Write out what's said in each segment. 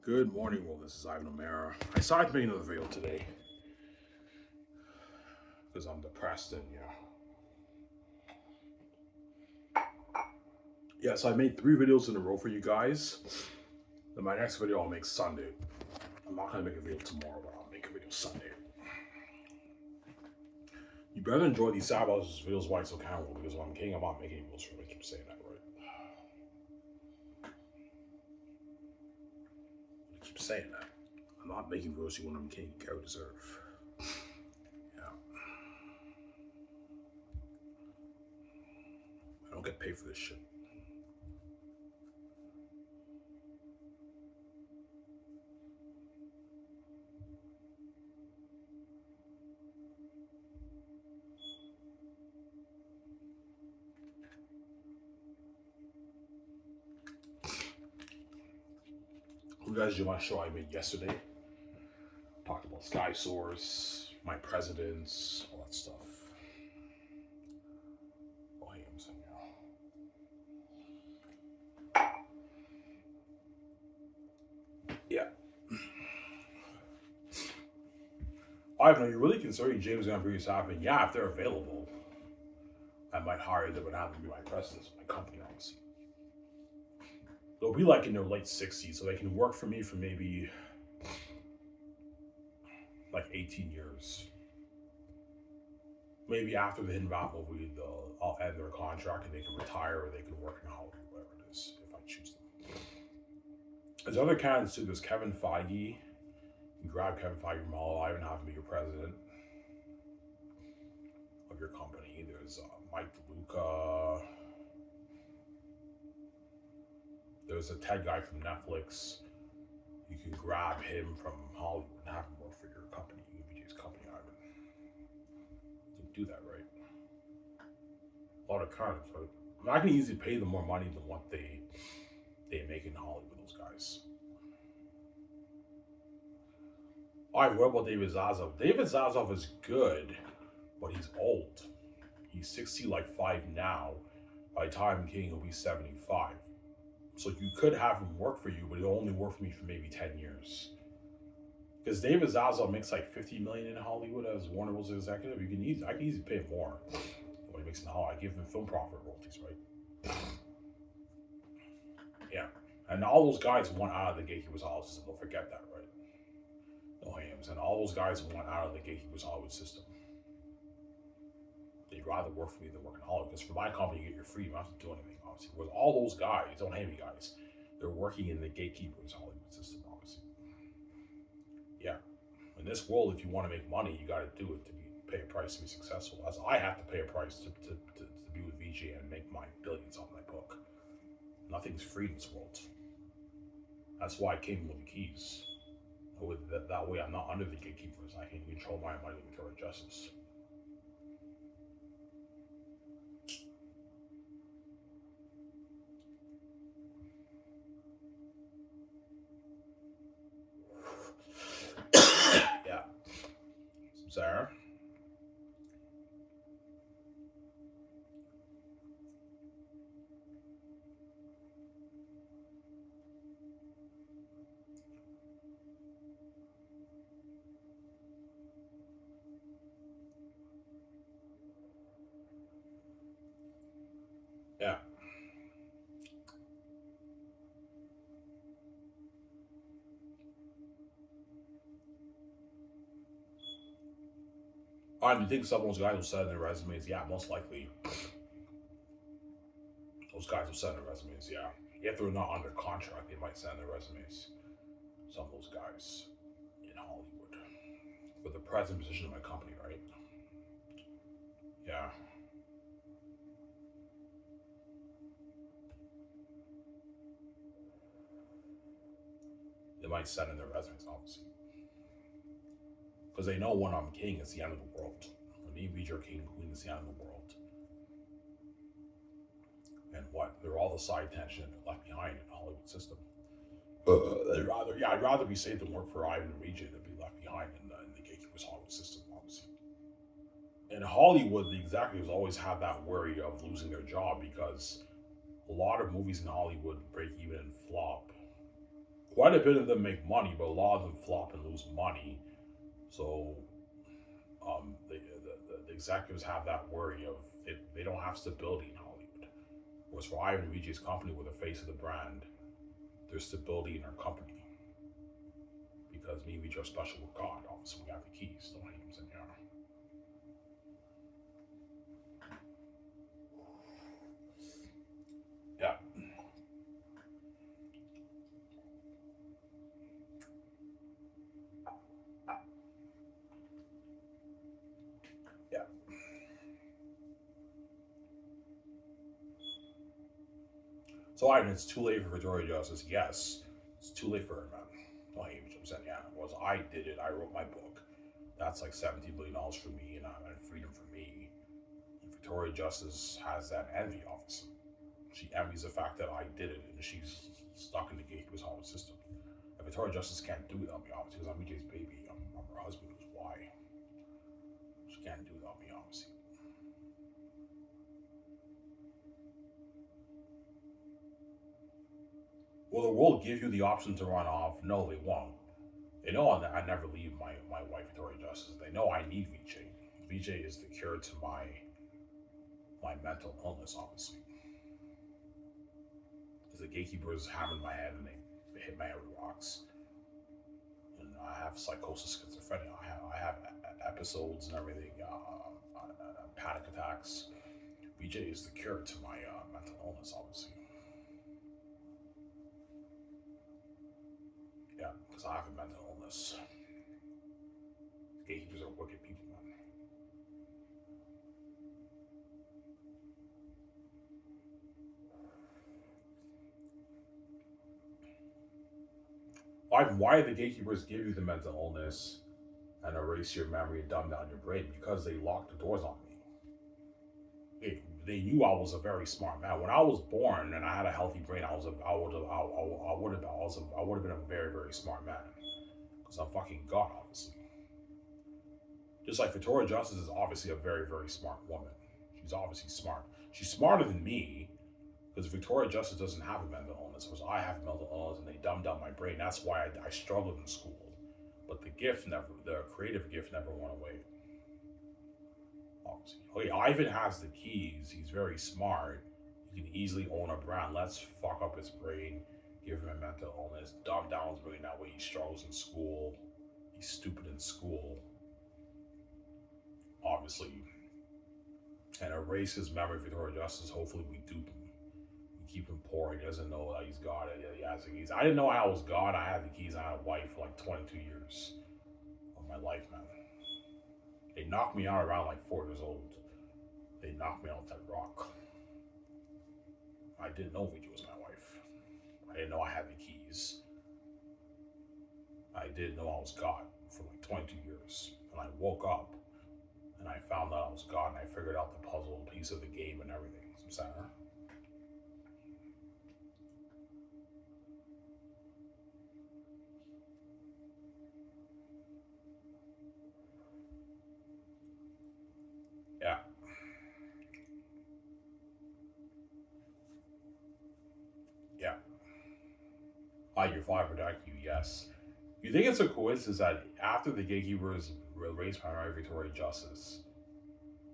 Good morning, well, this is Ivan O'Mara. I decided to make another video today because I'm depressed and yeah. So I made 3 videos in a row for you guys. Then my next video I'll make Sunday. I'm not gonna make a video tomorrow, but I'll make a video Sunday. You better enjoy these Sabbaths videos while it's so accountable because when I'm king, I'm not making videos for me. I keep saying that, right? I keep saying that. I'm not making videos when I'm king. You carry deserve. Yeah. I don't get paid for this shit. You guys do my show I made yesterday. Talked about Sky Source, my presidents, all that stuff. Oh, hey, I'm saying, yeah. Ivan, are you really considering James Gambrinus happening? Yeah, if they're available, I might hire them and have them be my presidents of my company, obviously. They'll be like in their late 60s, so they can work for me for maybe like 18 years. Maybe after the Hinbat movie, I'll end their contract and they can retire or they can work in Hollywood, whatever it is, if I choose them. There's other candidates too. There's Kevin Feige. You grab Kevin Feige from Hollow Live and have him be your president of your company. There's Mike DeLuca. There's a Ted guy from Netflix. You can grab him from Hollywood and have him work for your company, UBJ's company, Ivan. You can do that, right? A lot of candidates, right? I mean, I can easily pay them more money than what they make in Hollywood, those guys. All right, what about David Zaslav? David Zaslav is good, but he's old. He's 65 now. By the time King, he'll be 75. So you could have him work for you, but he'll only work for me for maybe 10 years. Because David Zaslav makes like $50 million in Hollywood as Warner Bros. Executive. I can easily pay him more than what he makes in Hollywood. I give him film profit royalties, right? Yeah. And all those guys want out of the Gatekeepers Hollywood system. Don't forget that, right? No hams. And all those guys want out of the Gatekeepers Hollywood system. They'd rather work for me than work in Hollywood. Because for my company, you get your freedom. I don't have to do anything, obviously. With all those guys, don't hate me, guys. They're working in the Gatekeepers Hollywood system, obviously. Yeah. In this world, if you want to make money, you got to do it to pay a price to be successful. As I have to pay a price to be with VJ and make my billions on my book. Nothing's free in this world. That's why I came with the keys. That way, I'm not under the gatekeepers. I can control my money with current justice. Yeah. Sarah. Yeah. Do you think some of those guys will send their resumes? Yeah, most likely. Those guys will send their resumes, yeah. If they're not under contract, they might send their resumes. Some of those guys in Hollywood. For the present position of my company, right? Yeah. They might send in their resumes, obviously. Because they know when I'm king, it's the end of the world. When me, VJ, are king and queen, it's the end of the world. And what? They're all the side tension left behind in the Hollywood system. I'd rather be safe than work for Ivan and VJ than be left behind in the Gatekeepers Hollywood system, obviously. In Hollywood, the executives always have that worry of losing their job because a lot of movies in Hollywood break even and flop Quite a bit of them make money, but a lot of them flop and lose money. So the executives have that worry of they don't have stability in Hollywood. Whereas for Ivan Vijay's company, with the face of the brand, there's stability in our company because me and Vijay are special with God. Obviously, we have the keys. Don't hate him, Senor. Yeah, yeah. So Ivan, it's too late for Victoria Justice. Yes, it's too late for her, man. Don't hate me, I'm saying. Yeah, it was I did it. I wrote my book. That's like $17 billion for me, and freedom for me. And Victoria Justice has that envy of us. She envies the fact that I did it, and she's stuck in the gatekeeper's Hollywood system. And Victoria Justice can't do without me, obviously, because I'm EJ's baby. I'm her husband, who's why. She can't do without me, obviously. Will the world give you the option to run off? No, they won't. They know I never leave my wife, Victoria Justice. They know I need Vijay. Vijay is the cure to my mental illness, obviously. Because the gatekeepers hammer my head and they hit my head with rocks. And I have psychosis, schizophrenia. I have episodes and everything, panic attacks. Vijay is the cure to my mental illness, obviously. Yeah, because I have a mental illness. Gatekeepers are wicked people, man. Why the gatekeepers give you the mental illness and erase your memory and dumb down your brain? Because they locked the doors on me. They knew I was a very smart man. When I was born and I had a healthy brain, I would have been a very very smart man because I'm fucking God, obviously. Just like Victoria Justice is obviously a very very smart woman. She's obviously smart. She's smarter than me because Victoria Justice doesn't have a mental illness, whereas I have a mental illness and they dumbed down my brain. That's why I struggled in school. But the creative gift never went away. Obviously. Okay, Ivan has the keys. He's very smart. He can easily own a brand. Let's fuck up his brain, give him a mental illness, dumb down his brain. That way he struggles in school. He's stupid in school, obviously. And erase his memory for Victoria Justice. Hopefully we dupe him. We keep him poor. He doesn't know that he's God. He has the keys. I didn't know I was God. I had the keys. I had a wife for like 22 years of my life, man. They knocked me out around like 4 years old. They knocked me out with that rock. I didn't know Vijay was my wife. I didn't know I had the keys. I didn't know I was God for like 22 years. And I woke up and I found out I was God and I figured out the puzzle piece of the game and everything. So, yeah, yeah. Your father protect you, yes. You think it's a coincidence that after the gatekeepers raised my right Victoria Justice,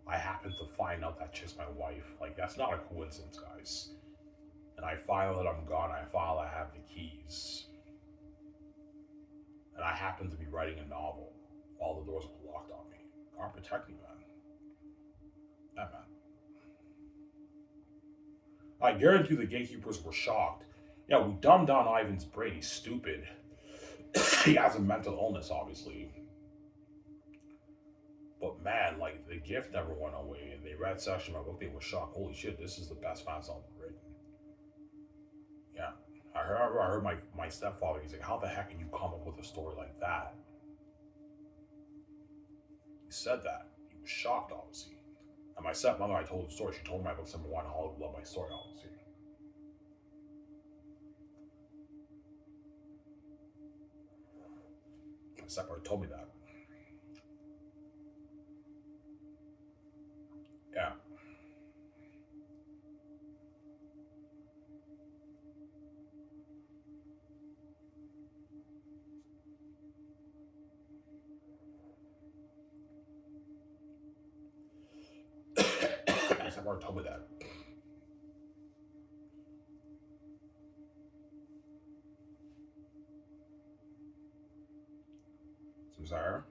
I happened to find out that she's my wife? Like, that's not a coincidence, guys. And I file that I'm gone. I file I have the keys. And I happen to be writing a novel while the doors were locked on me. God protect me, man. Yeah, man. I guarantee the gatekeepers were shocked. Yeah, we dumbed down Ivan's brain. He's stupid. He has a mental illness, obviously. But man, like the gift never went away. And they read section of my book. They were shocked. Holy shit, this is the best fantasy novel written. Yeah. I heard my stepfather. He's like, how the heck can you come up with a story like that? He said that. He was shocked, obviously. And my stepmother, I told the story. She told me my book's #1. Hollywood loved my story, obviously. My stepmother told me that. Yeah. stepmother told me that. Samsara.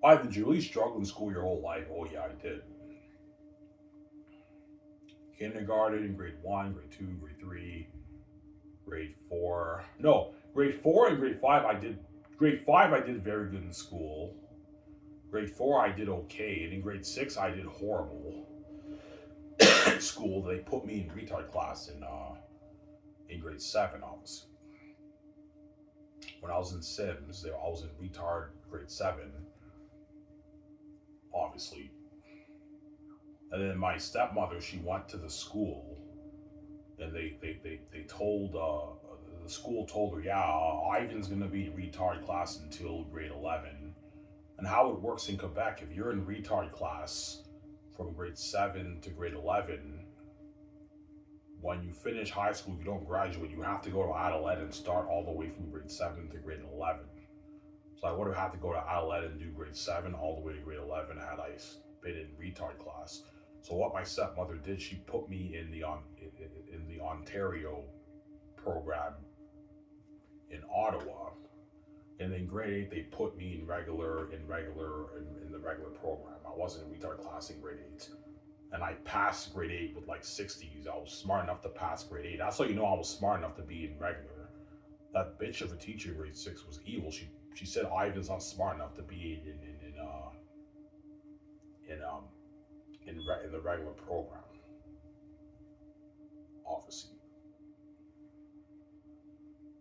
Why did you really struggle in school your whole life? Oh yeah, I did. Kindergarten, grade 1, grade 2, grade 3, grade 4. No, grade 4 and grade 5 I did. Grade 5 I did very good in school. Grade 4 I did okay, and in grade 6 I did horrible. In school, they put me in retard class in grade 7, obviously. When I was in Sims, I was in retard grade 7, obviously. And then my stepmother, she went to the school, and they told, the school told her, yeah, Ivan's going to be in retard class until grade 11. And how it works in Quebec, if you're in retard class from grade 7 to grade 11, when you finish high school, you don't graduate, you have to go to Adelaide and start all the way from grade 7 to grade 11. So I would have had to go to Adelaide and do grade 7 all the way to grade 11 had I been in retard class. So what my stepmother did, she put me in the Ontario program in Ottawa, and in grade 8 they put me in the regular program. I wasn't in retard class in grade 8, and I passed grade 8 with like 60s. I was smart enough to pass grade 8. That's how you know I was smart enough to be in regular. That bitch of a teacher in grade 6 was evil. She said Ivan's not smart enough to be in the regular program, obviously.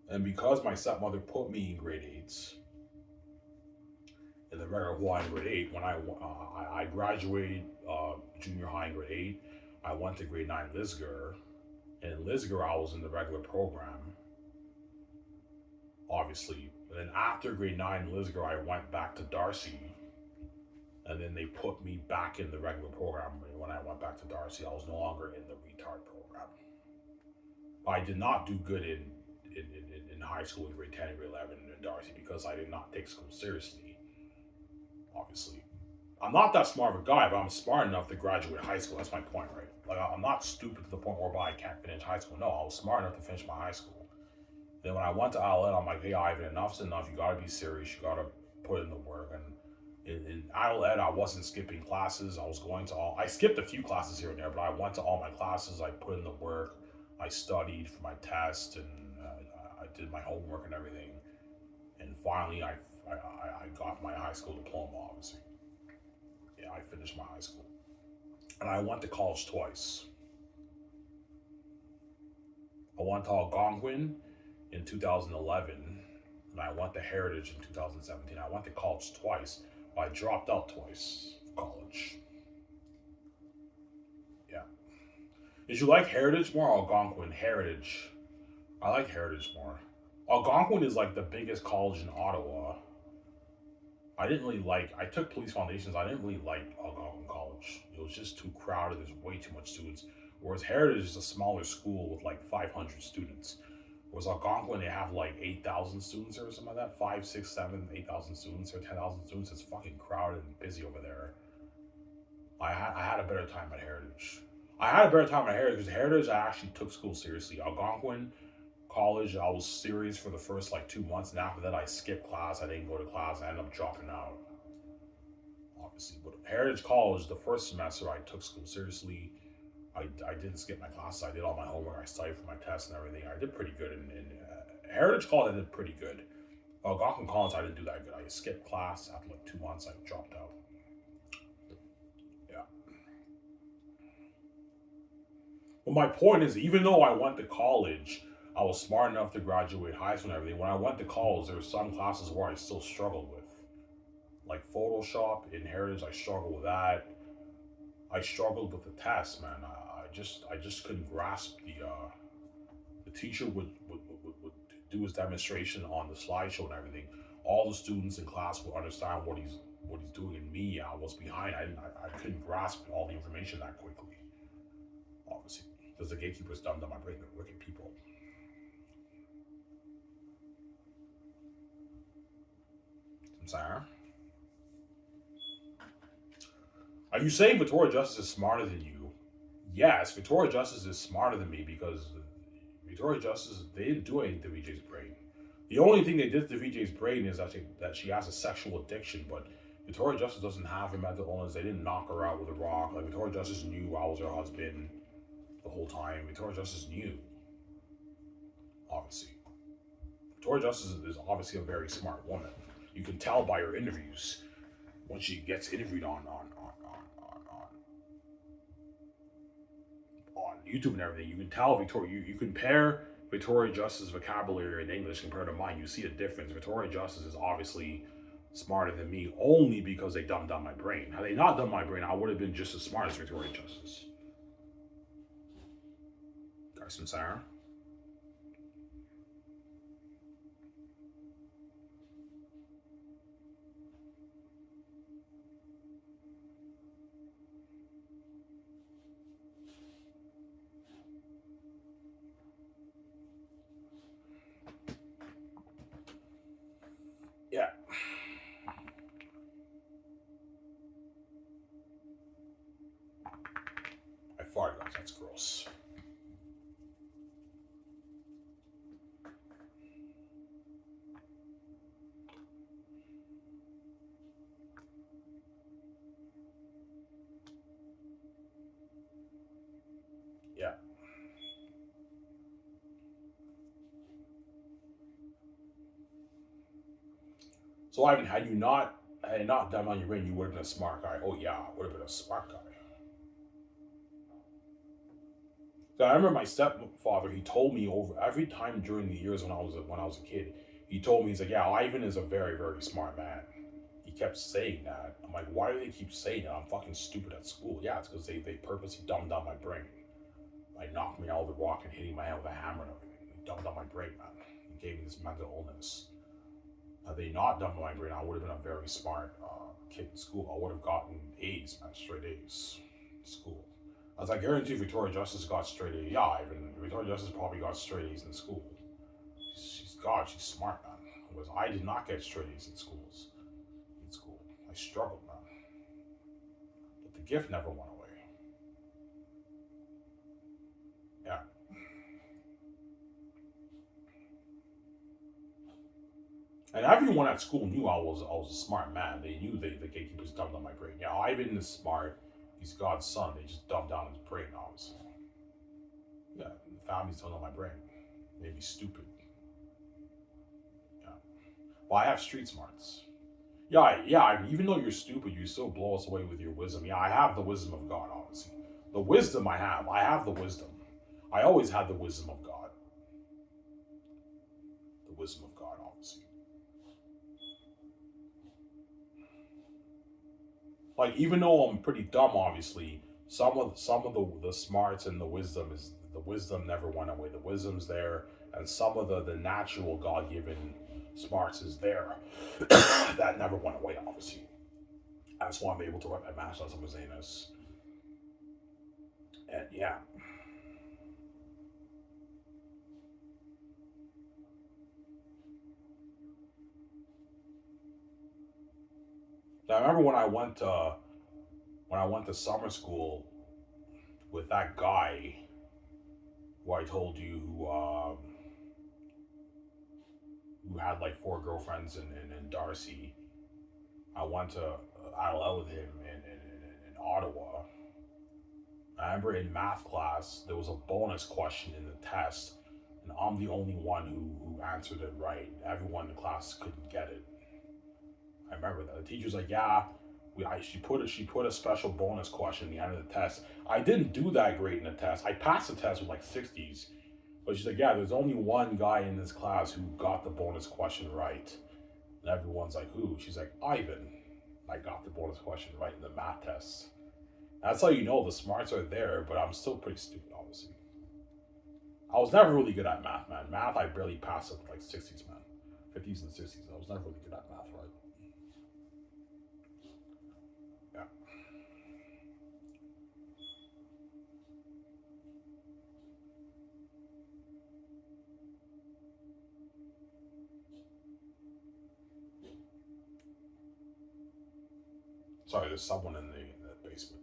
And because my stepmother put me in grade 8s, in the regular one in grade 8, when I graduated junior high in grade 8, I went to grade 9 Lisgar. And in Lisgar, I was in the regular program, obviously. And then after grade 9 Lisgar, I went back to Darcy. And then they put me back in the regular program. When I went back to Darcy, I was no longer in the retard program. I did not do good in high school in grade 10 and grade 11 in Darcy because I did not take school seriously, obviously. I'm not that smart of a guy, but I'm smart enough to graduate high school. That's my point, right? Like, I'm not stupid to the point whereby I can't finish high school. No, I was smart enough to finish my high school. Then when I went to Adelaide, I'm like, hey, Ivan, enough's enough. You gotta be serious. You gotta put in the work. And in Adelaide, I wasn't skipping classes. I skipped a few classes here and there, but I went to all my classes. I put in the work. I studied for my test, and I did my homework and everything. And finally, I got my high school diploma, obviously. Yeah, I finished my high school. And I went to college twice. I went to Algonquin in 2011, and I went to Heritage in 2017. I went to college twice. I dropped out twice of college. Yeah. Did you like Heritage more or Algonquin? Heritage. I like Heritage more. Algonquin is like the biggest college in Ottawa. I took police foundations. I didn't really like Algonquin College. It was just too crowded. There's way too much students. Whereas Heritage is a smaller school with like 500 students. Whereas Algonquin, they have like 8,000 students or something like that. 5, 6, 7, 8,000 students or 10,000 students. It's fucking crowded and busy over there. I had a better time at Heritage. I had a better time at Heritage because Heritage, I actually took school seriously. Algonquin College, I was serious for the first like 2 months, and after that, I skipped class. I didn't go to class. I ended up dropping out, obviously. But Heritage College, the first semester, I took school seriously. I didn't skip my classes. I did all my homework. I studied for my tests and everything. I did pretty good in Heritage College. I did pretty good. Algonquin College, I didn't do that good. I skipped class after like 2 months. I dropped out. Yeah. Well, my point is, even though I went to college, I was smart enough to graduate high school and everything. When I went to college, there were some classes where I still struggled with, like Photoshop in Heritage. I struggled with that. I struggled with the test, man. I just couldn't grasp the teacher would do his demonstration on the slideshow and everything. All the students in class would understand what he's doing, and me, I was behind. I couldn't grasp all the information that quickly, obviously. Because the gatekeepers dumbed down my brain. They're wicked people. I'm sorry. Are you saying Victoria Justice is smarter than you? Yes, Victoria Justice is smarter than me because Victoria Justice, they didn't do anything to VJ's brain. The only thing they did to VJ's brain is that she has a sexual addiction, but Victoria Justice doesn't have a mental illness. They didn't knock her out with a rock. Like, Victoria Justice knew I was her husband the whole time. Victoria Justice knew, obviously. Victoria Justice is obviously a very smart woman. You can tell by her interviews when she gets interviewed on YouTube and everything. You can tell Victoria. You compare Victoria Justice's vocabulary in English compared to mine. You see a difference. Victoria Justice is obviously smarter than me only because they dumbed down my brain. Had they not done my brain, I would have been just as smart as Victoria Justice. Carson Sarah. Yeah. I farted, guys. That's gross. Yeah. So Ivan, had you not done on your brain, you would have been a smart guy. Oh yeah, I would have been a smart guy. So I remember my stepfather. He told me over every time during the years when I was a kid. He told me, he's like, yeah, Ivan is a very, very smart man. He kept saying that. I'm like, why do they keep saying that? I'm fucking stupid at school. Yeah, it's because they purposely dumbed down my brain. By knocking me out of the rock and hitting my head with a hammer and everything. They dumbed down my brain, man. He gave me this mental illness. Had they not dumbed my brain, I would have been a very smart kid in school. I would have gotten A's, man, straight A's in school. As I guarantee Victoria Justice got straight A's. Yeah, even Victoria Justice probably got straight A's in school. She's smart, man. Whereas I did not get straight A's in school. I struggled, man. But the gift never went away. Yeah. And everyone at school knew I was a smart man. They knew the gatekeepers dumbed down my brain. Yeah, Ivan is smart. He's God's son. They just dumbed down his brain, obviously. Yeah, the family's dumbed down my brain. Maybe stupid. Yeah. Well, I have street smarts. Yeah. Even though you're stupid, you still blow us away with your wisdom. Yeah, I have the wisdom of God, obviously. The wisdom I have the wisdom. I always had the wisdom of God. The wisdom of God, obviously. Like, even though I'm pretty dumb, obviously, some of the smarts and the wisdom never went away. The wisdom's there, and some of the natural God given smarts is there. That never went away, obviously. That's why I'm able to write my master's on Mazanas. And yeah. I remember when I went to summer school with that guy who I told you who had like 4 girlfriends in Darcy. I went to ILL with him in Ottawa. I remember in math class there was a bonus question in the test, and I'm the only one who answered it right. Everyone in the class couldn't get it. I remember that. The teacher's like, yeah, she put a special bonus question at the end of the test. I didn't do that great in the test. I passed the test with like 60s. But she's like, yeah, there's only one guy in this class who got the bonus question right. And everyone's like, who? She's like, Ivan. I got the bonus question right in the math test. That's how you know the smarts are there, but I'm still pretty stupid, obviously. I was never really good at math, man. Math, I barely passed it like 60s, man. 50s and 60s. I was never really good at math, right? Yeah. Sorry, there's someone in the basement.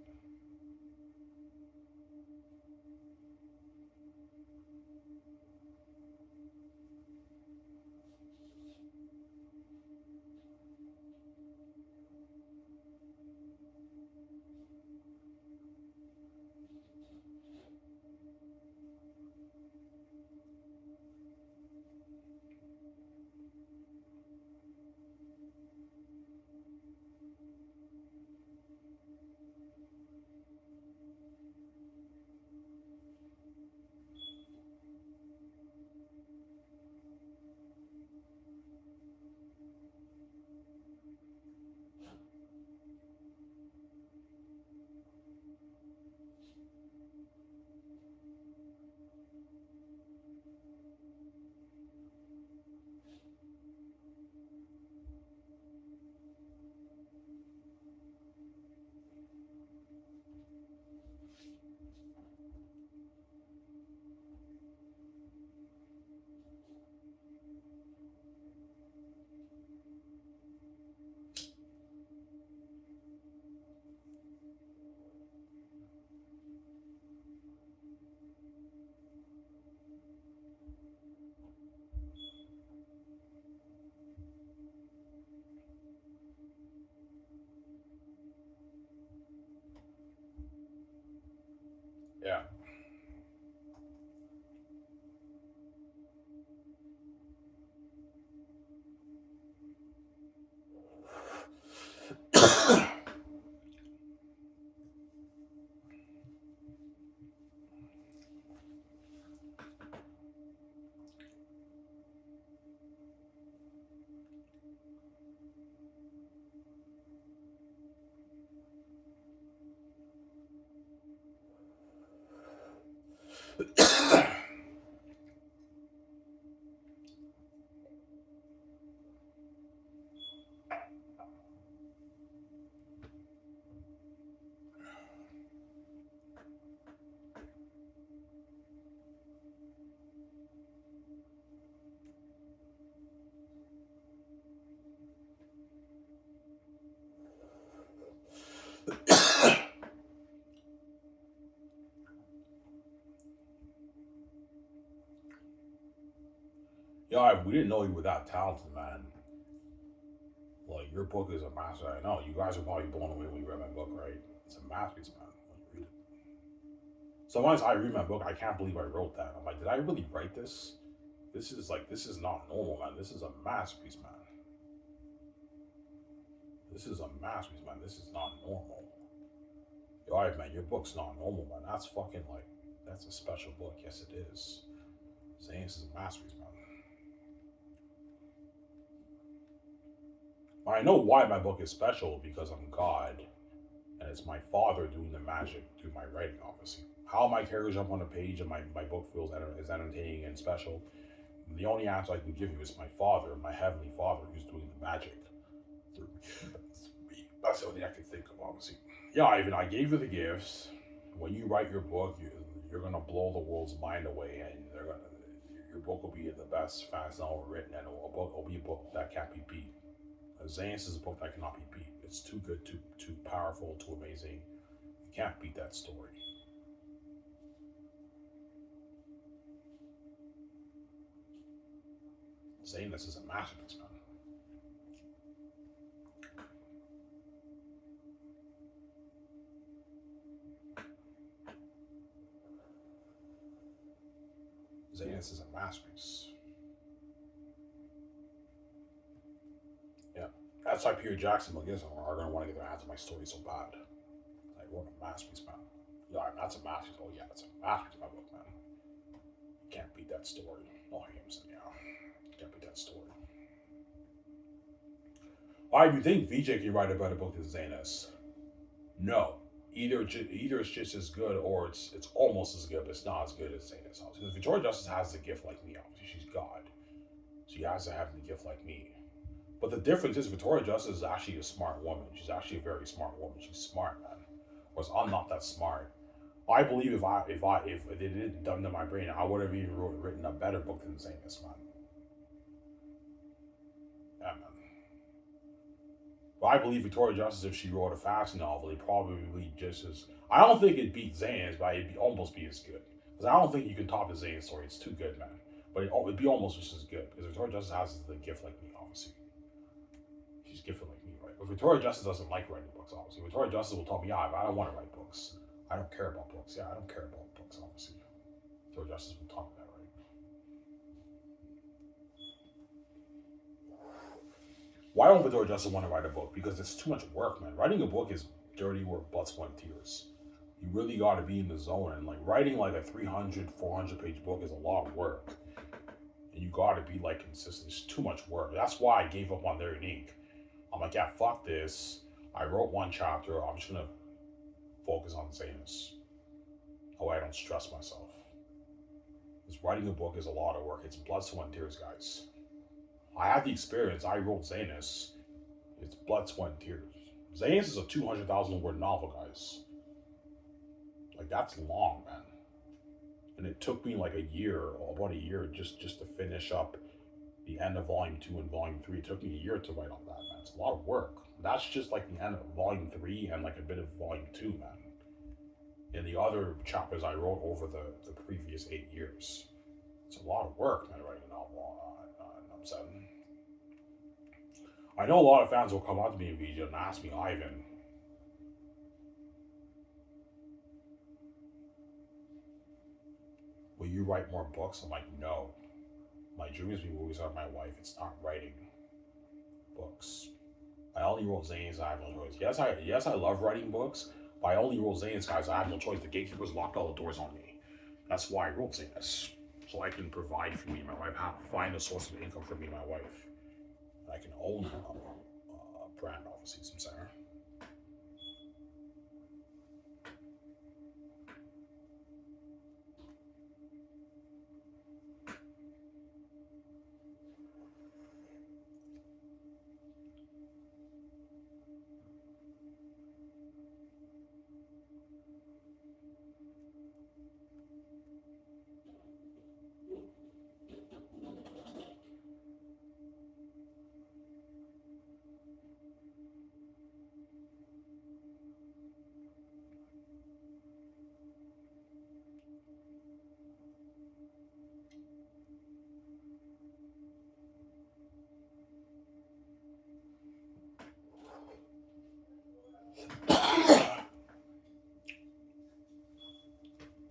Yeah. Yeah, we didn't know you were that talented, man. Like your book is a master. I know you guys are probably blown away when you read my book, right? It's a masterpiece, man. When you read it. Sometimes I read my book, I can't believe I wrote that. I'm like, did I really write this? This is not normal, man. This is a masterpiece, man. This is a masterpiece, man. This is not normal. Yo, all right, man. Your book's not normal, man. That's fucking like, that's a special book. Yes, it is. Saying this is a masterpiece, man. I know why my book is special because I'm God, and it's my father doing the magic through my writing, obviously. How my characters jump on a page and my book feels is entertaining and special. The only answer I can give you is my father, my heavenly father, who's doing the magic through me. That's the only thing I can think of, obviously. Yeah, Ivan, I gave you the gifts. When you write your book, you're gonna blow the world's mind away, and your book will be the best fantasy novel written, and it'll be a book that can't be beat. Xanus is a book that cannot be beat. It's too good, too powerful, too amazing. You can't beat that story. Xanus is a masterpiece, man. Xanus is a masterpiece. Yeah. That's why Peter Jackson McGinnis are going to want to get their hands on my story so bad. I wrote a masterpiece, man. Yeah, that's a masterpiece. Oh, yeah, that's a masterpiece, my book, man. You can't beat that story. Oh, Hamson, yeah. You can't beat that story. Why do you think VJ can write a better book than Xanus? No. Either it's just as good or it's almost as good, but it's not as good as Xanus. Because Victoria Justice has the gift like me, obviously. She's God. She has to have the gift like me. But the difference is Victoria Justice is actually a smart woman. She's actually a very smart woman. She's smart, man. Whereas I'm not that smart. I believe if it didn't dumb to my brain, I would have even written a better book than Xanus, man. Yeah, man. But I believe Victoria Justice, if she wrote a fantasy novel, it probably just as. I don't think it'd beat Zane's, but it'd almost be as good. Because I don't think you can top the Zane story. It's too good, man. But it'd be almost just as good. Because Victoria Justice has the gift like me, obviously. She's gifted like me, right? But Victoria Justice doesn't like writing books, obviously. Victoria Justice will tell me, yeah, I don't want to write books. I don't care about books. Yeah, I don't care about books, obviously. Victoria Justice will tell me that, right? Why don't Victoria Justice want to write a book? Because it's too much work, man. Writing a book is dirty work, blood, sweat, and tears. You really got to be in the zone. And like writing like a 300, 400 page book is a lot of work. And you got to be like consistent. It's too much work. That's why I gave up on Lyrian Ink. I'm like, yeah, fuck this. I wrote one chapter. I'm just going to focus on Zanus. That way I don't stress myself. Because writing a book is a lot of work. It's blood, sweat, and tears, guys. I have the experience. I wrote Zanus. It's blood, sweat, and tears. Zanus is a 200,000 word novel, guys. Like, that's long, man. And it took me like about a year, just to finish up the end of volume 2 and volume 3. It took me a year to write all that, man. It's a lot of work. That's just like the end of volume 3 and like a bit of volume 2, man. And the other chapters I wrote over the previous 8 years. It's a lot of work, man, writing a novel. I'm saying. I know a lot of fans will come up to me in VJ and ask me, Ivan, will you write more books? I'm like, no. My dreams be movies are my wife. It's not writing books. I only wrote Zane's. I have no choice. Yes, I love writing books, but I only wrote Zane's, guys. I have no choice. The gatekeepers locked all the doors on me. That's why I wrote Zane's. So I can provide for me and my wife, find a source of income for me and my wife. I can own a brand, obviously, some center.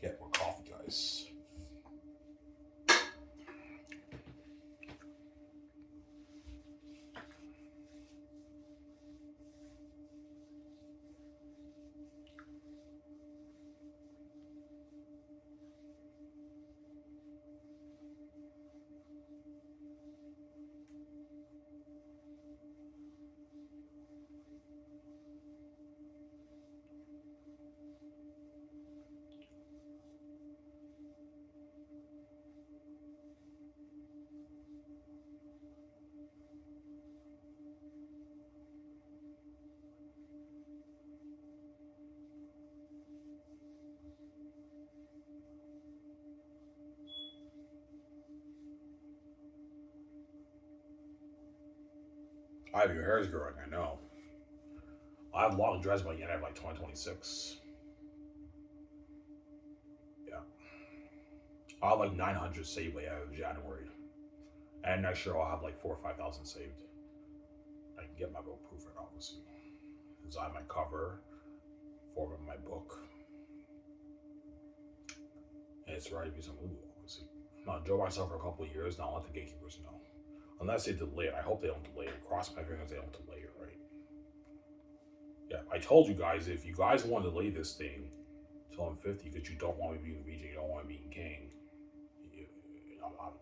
Get more coffee, guys. I have your hair is growing, I know. I have long dreads by the end of like 2026. Yeah. I'll have like 900 saved by the end of January. And next year I'll have like 4 or 5,000 saved. I can get my book proof it, obviously. Design my cover, format my book. And it's ready to be some movie, obviously. I'll enjoy myself for a couple of years, now let the gatekeepers know. Unless they delay it. I hope they don't delay it. Cross my fingers they don't delay it, right? Yeah, I told you guys, if you guys want to delay this thing till I'm 50 because you don't want me being VJ, you don't want me being King,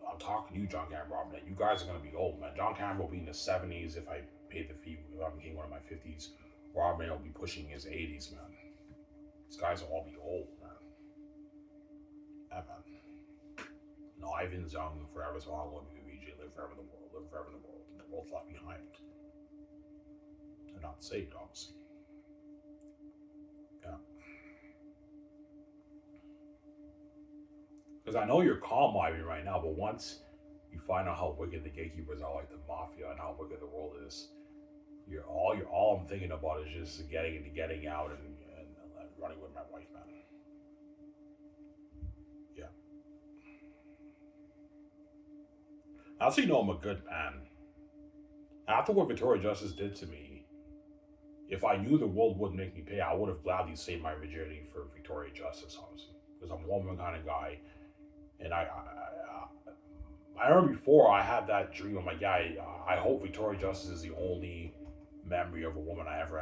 I'm talking to you, John Campbell, Robin. You guys are going to be old, man. John Campbell will be in his 70s if I pay the fee. If I'm King, one of my 50s. Robin will be pushing his 80s, man. These guys will all be old, man. Yeah, man. No, Ivan's young forever, so I'll be VJ. Live forever in the world. Live forever in the world. The world's left behind. They're not saved, obviously. Yeah. Because I know you're calm Ivan right now, but once you find out how wicked the gatekeepers are, like the mafia, and how wicked the world is, All I'm thinking about is just getting out and running with my wife, man. Yeah. That's how you know I'm a good man. After what Victoria Justice did to me, if I knew the world wouldn't make me pay, I would have gladly saved my virginity for Victoria Justice, honestly, because I'm a woman kind of guy, and I remember before I had that dream. I'm like, yeah, I hope Victoria Justice is the only memory of a woman I ever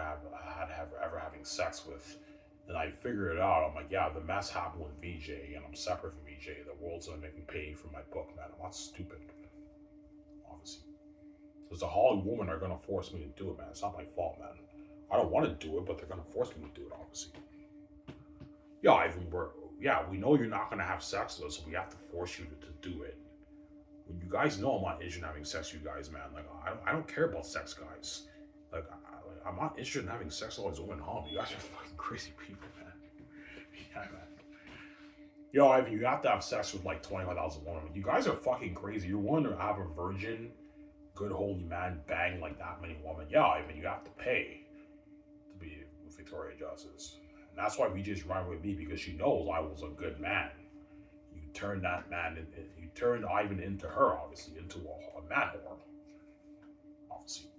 having sex with. And I figured it out. I'm like, yeah, the mess happened with VJ, and I'm separate from VJ. The world's gonna make me pay for my book, man. I'm not stupid, obviously. Because the Hollywood women are gonna force me to do it, man. It's not my fault, man. I don't want to do it, but they're gonna force me to do it, obviously. Yeah, we know you're not gonna have sex with us, so we have to force you to do it. When you guys know I'm not interested in having sex with you guys, man. Like, I don't care about sex, guys. Like, I'm not interested in having sex with all these women home. You guys are fucking crazy people, man. Yeah, man. Yo, Ivan, you have to have sex with like 25,000 women. You guys are fucking crazy. You're willing to have a virgin, good holy man bang like that many women. Yeah, Ivan, you have to pay to be with Victoria Justice. And that's why VJ's running with me, because she knows I was a good man. You turned that man, you turned Ivan into her, obviously, into a man whore. Obviously.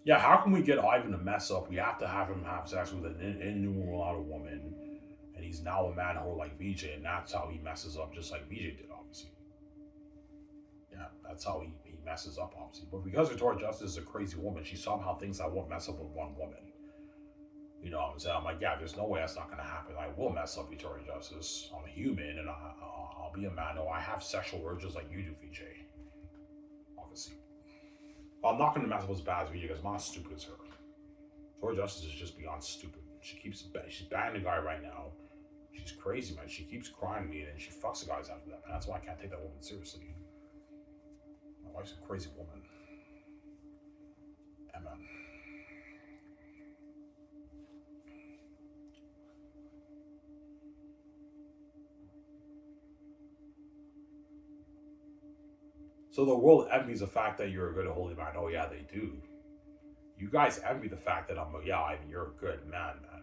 Yeah, how can we get Ivan to mess up? We have to have him have sex with an innumerable woman, and he's now a man whore like VJ, and that's how he messes up, just like VJ did, obviously. Yeah, that's how he messes up, obviously. But because Victoria Justice is a crazy woman, she somehow thinks I won't mess up with one woman. You know what I'm saying? I'm like, yeah, there's no way that's not going to happen. I will mess up Victoria Justice. I'm a human, and I'll be a man. No, I have sexual urges like you do, VJ. Obviously. But I'm not going to mess up as bad as VJ, because I'm not as stupid as her. Victoria Justice is just beyond stupid. She's banging a guy right now. She's crazy, man. She keeps crying to me, and then she fucks the guys after that, man. That's why I can't take that woman seriously. My wife's a crazy woman. Yeah, man. So the world envies the fact that you're a good holy man. Oh yeah, they do. You guys envy the fact that you're a good man, man.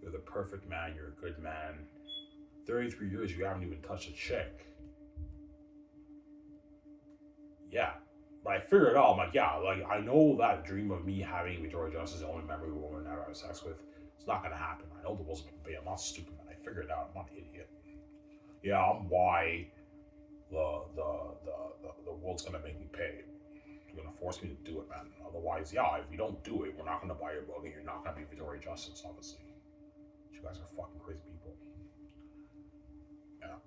You're the perfect man. You're a good man. 33 years, you haven't even touched a chick. Yeah. But I figured it out. I'm like, yeah, like, I know that dream of me having Victoria Justice, the only memory of a woman I ever had sex with, it's not going to happen. I know the world's going to be. I'm not stupid, man. I figured it out. I'm not an idiot. Yeah, I'm why the world's going to make me pay. You're going to force me to do it, man. Otherwise, yeah, if you don't do it, we're not going to buy your book, and you're not going to be Victoria Justice, obviously. You guys are fucking crazy people. Yeah.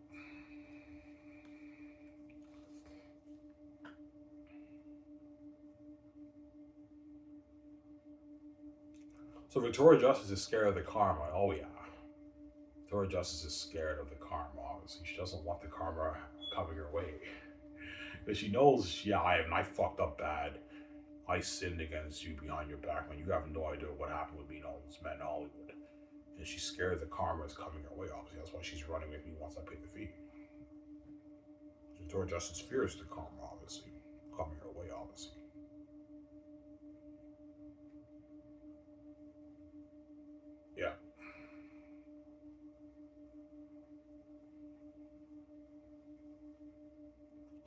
So Victoria Justice is scared of the karma. Oh yeah. Victoria Justice is scared of the karma, obviously. She doesn't want the karma coming her way. Because she knows, yeah, I fucked up bad. I sinned against you behind your back, man. You have no idea what happened with me and all those men in Hollywood. And she's scared the karma is coming her way, obviously. That's why she's running with me once I pay the fee. Victoria Justice fears the karma, obviously. Coming her way, obviously. Yeah.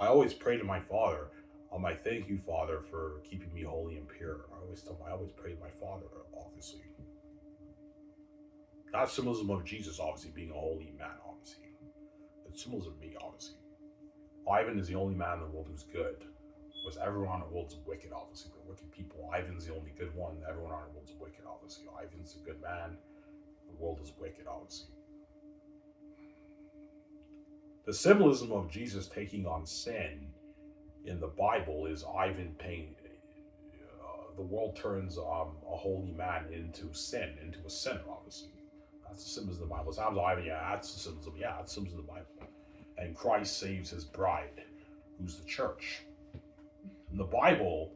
I always pray to my Father. I thank you, Father, for keeping me holy and pure. I always pray to my Father, obviously. Not symbolism of Jesus, obviously, being a holy man, obviously. It's symbolism of me, obviously. Ivan is the only man in the world who's good. Because everyone in the world's wicked, obviously. They're wicked people. Ivan's the only good one. Everyone in the world's wicked, obviously. Ivan's a good man. The world is wicked, obviously. The symbolism of Jesus taking on sin in the Bible is Ivan paying. The world turns a holy man into a sinner, obviously. That's the symbolism of the Bible. Sometimes Ivan, yeah, that's the symbolism. Yeah, that's the symbolism of the Bible. And Christ saves his bride, who's the church. In the Bible,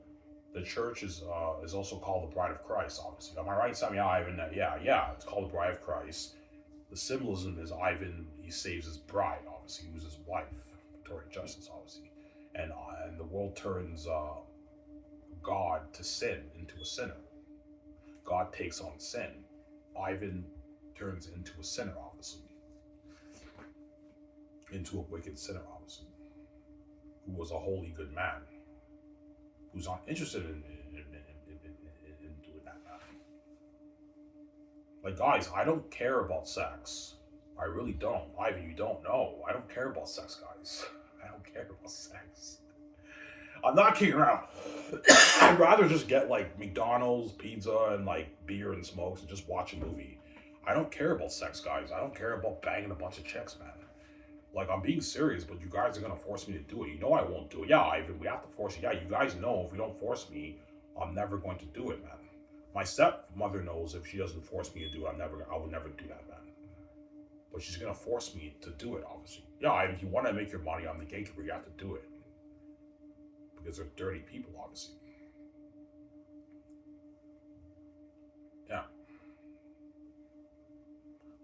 the church is also called the bride of Christ, obviously. Am I right, Sam? Yeah, Ivan, yeah, it's called the bride of Christ. The symbolism is Ivan, he saves his bride, obviously, who's his wife, Victoria Justice, obviously. and the world turns God to sin into a sinner. God takes on sin. Ivan turns into a sinner, obviously, into a wicked sinner, obviously, who was a holy good man, who's not interested in doing that, man. Like, guys, I don't care about sex. I really don't. Ivan, you don't know. I don't care about sex, guys. I don't care about sex. I'm not kidding around. I'd rather just get like McDonald's, pizza, and like beer and smokes and just watch a movie. I don't care about sex, guys. I don't care about banging a bunch of chicks, man. Like, I'm being serious, but you guys are gonna force me to do it. You know I won't do it. Yeah, Ivan, we have to force you. Yeah, you guys know if you don't force me, I'm never going to do it, man. My stepmother knows if she doesn't force me to do it, I will never do that, man. But she's gonna force me to do it, obviously. Yeah, if you want to make your money on the gatekeeper, you have to do it. Because they're dirty people, obviously. Yeah.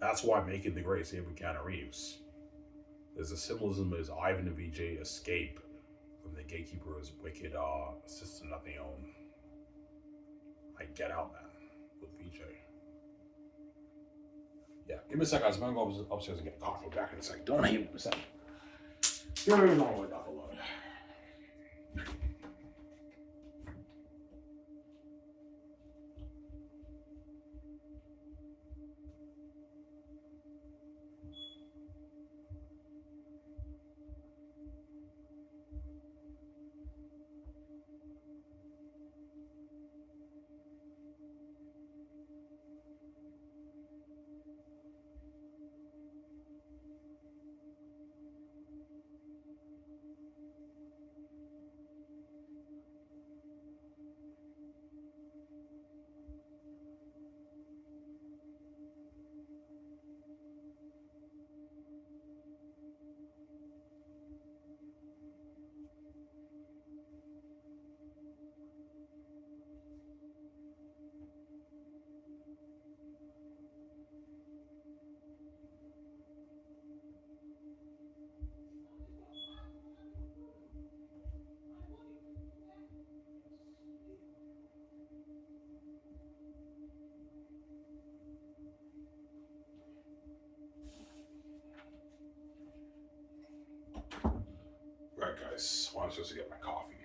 That's why I'm making the great save with Keanu Reeves. There's a symbolism is Ivan and VJ escape from the gatekeeper's wicked system that they own. I get out, man, with VJ. Yeah, give me a second, guys. I'm gonna go upstairs and get a coffee. Back in a second. Don't hate me for a second. You're not all the way down below. Right, guys. Well, I'm supposed to get my coffee.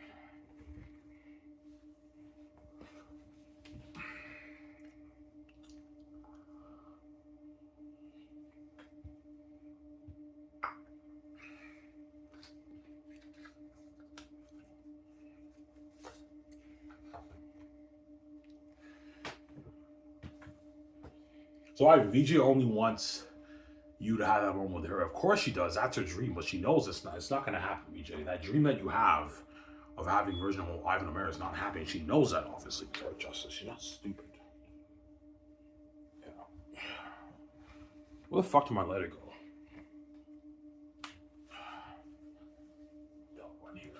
So VJ only wants you to have that moment with her. Of course she does. That's her dream, but she knows it's not gonna happen, VJ. That dream that you have of having version of Ivan O'Mara is not happening. She knows that, obviously. Sorry, Justice. She's not stupid. Yeah. Where the fuck did I let it go? One here.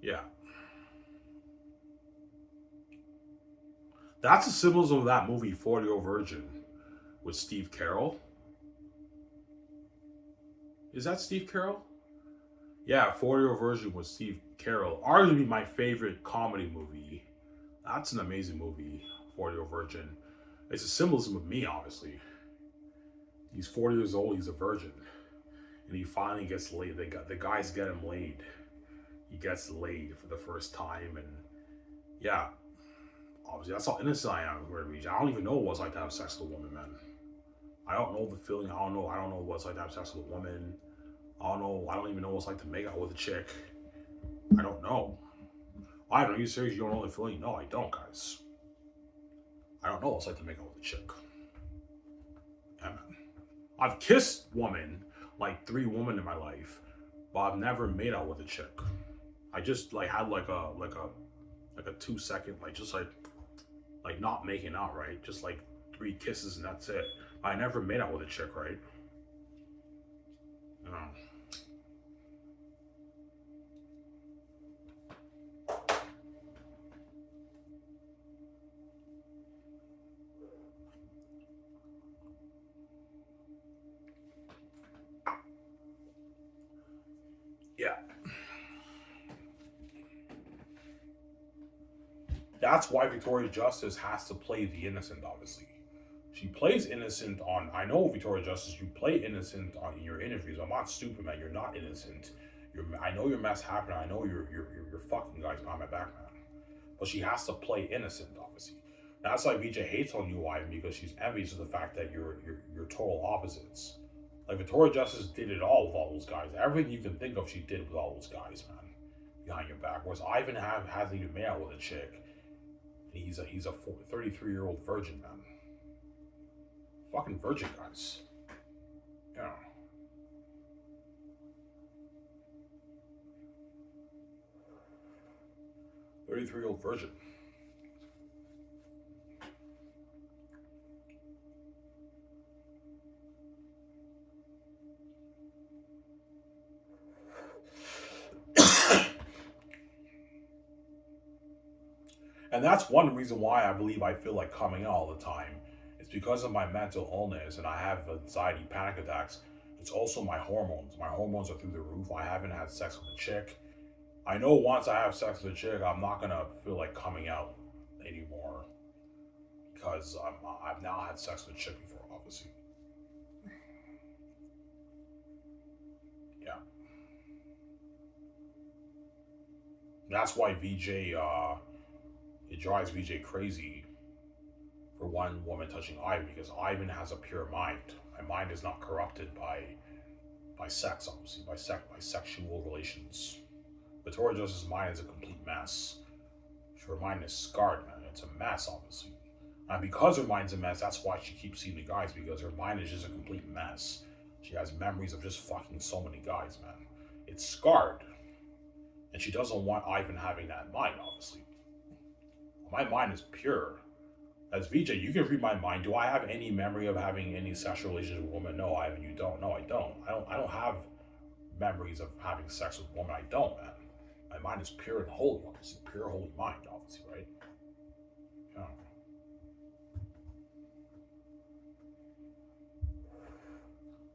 Yeah. That's the symbolism of that movie, 40-Year-Old Virgin, with Steve Carell. Is that Steve Carell? Yeah, 40-Year-Old Virgin with Steve Carell. Arguably my favorite comedy movie. That's an amazing movie, 40-Year-Old Virgin. It's a symbolism of me, obviously. He's 40 years old, he's a virgin. And he finally gets laid. The guys get him laid. He gets laid for the first time, and yeah. Obviously, that's how innocent I am. I don't even know what it's like to have sex with a woman, man. I don't know the feeling. I don't know what it's like to have sex with a woman. I don't even know what it's like to make out with a chick. I don't know. I don't know. Are you serious? You don't know the feeling? No, I don't, guys. I don't know what it's like to make out with a chick. Yeah, man. I've kissed women, like 3 women in my life, but I've never made out with a chick. I just like had like a 2-second, like not making out, right? Just like 3 kisses and that's it. I never made out with a chick, right? You know. That's why Victoria Justice has to play the innocent, obviously. She plays innocent on. I know Victoria Justice. You play innocent on your interviews. I'm not stupid, man. You're not innocent. I know your mess happened. I know you're fucking guys on my back, man. But she has to play innocent, obviously. That's why VJ hates on you, Ivan, because she's envious of the fact that you're total opposites. Like Victoria Justice did it all with all those guys. Everything you can think of, she did with all those guys, man. Behind your back. Whereas Ivan hasn't even made out with a chick. And he's a 33-year-old virgin, man. Fucking virgin, guys. Yeah. 33-year-old virgin. And that's one reason why I believe I feel like coming out all the time. It's because of my mental illness and I have anxiety, panic attacks. It's also my hormones. My hormones are through the roof. I haven't had sex with a chick. I know once I have sex with a chick, I'm not gonna feel like coming out anymore because I've now had sex with a chick before, obviously. Yeah. That's why VJ, it drives VJ crazy for one woman touching Ivan because Ivan has a pure mind. My mind is not corrupted by sex, obviously, by sexual relations. Victoria Justice's mind is a complete mess. Her mind is scarred, man. It's a mess, obviously. And because her mind's a mess, that's why she keeps seeing the guys, because her mind is just a complete mess. She has memories of just fucking so many guys, man. It's scarred. And she doesn't want Ivan having that mind, obviously. My mind is pure. As VJ, you can read my mind. Do I have any memory of having any sexual relations with a woman? No, Ivan, you don't. No, I don't. I don't have memories of having sex with a woman. I don't, man. My mind is pure and holy, obviously. Pure, holy mind, obviously, right? Yeah.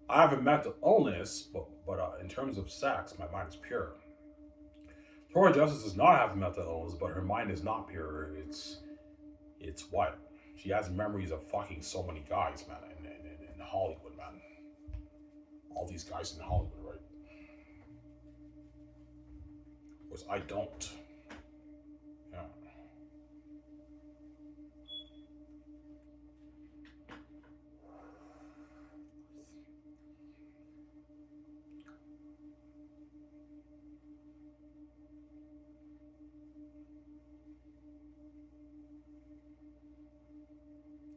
I have a mental illness, but in terms of sex, my mind is pure. Victoria Justice does not have a mental illness, but her mind is not pure. It's what? She has memories of fucking so many guys, man, in Hollywood, man. All these guys in Hollywood, right? Whereas I don't. Yeah.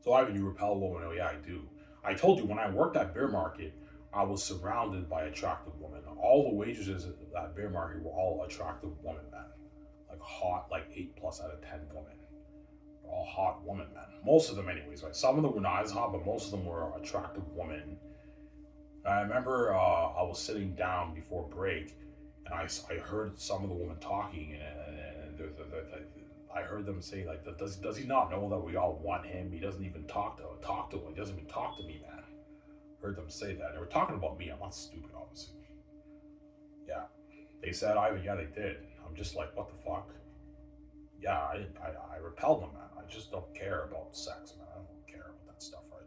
So Ivan, you repel a woman? Oh yeah, I do. I told you when I worked at Bear Market, I was surrounded by attractive women. All the waitresses at that Bear Market were all attractive women, man. Like hot, like 8 plus out of 10 women. They're all hot women, man. Most of them, anyways. Right? Some of them were not as hot, but most of them were attractive women. And I remember I was sitting down before break, and I heard some of the women talking, and I heard them say like, does he not know that we all want him? He doesn't even talk to him. He doesn't even talk to me, man. Heard them say that. They were talking about me. I'm not stupid, obviously. Yeah, they said Ivan. Yeah, they did. I'm just like, what the fuck? Yeah, I repel them, man. I just don't care about sex, man. I don't care about that stuff, right?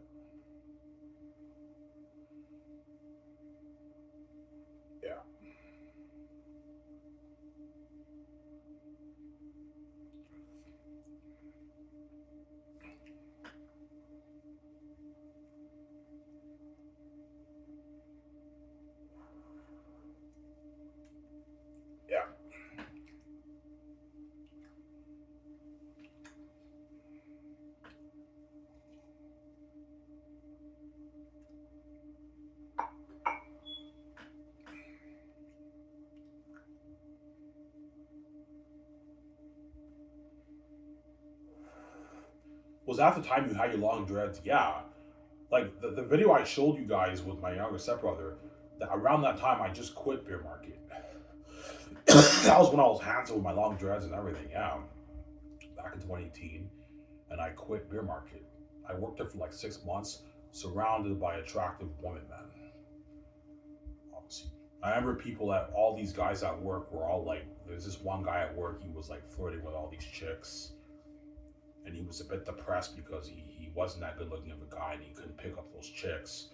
Yeah, yeah. Was that the time you had your long dreads? Yeah. Like the video I showed you guys with my younger stepbrother, around that time I just quit Beer Market. That was when I was handsome with my long dreads and everything. Yeah, back in 2018, and I quit Beer Market. I worked there for like 6 months, surrounded by attractive women, man. Obviously, I remember people at all these guys at work were all like, there's this one guy at work. He was like flirting with all these chicks. and he was a bit depressed because he wasn't that good looking of a guy and he couldn't pick up those chicks.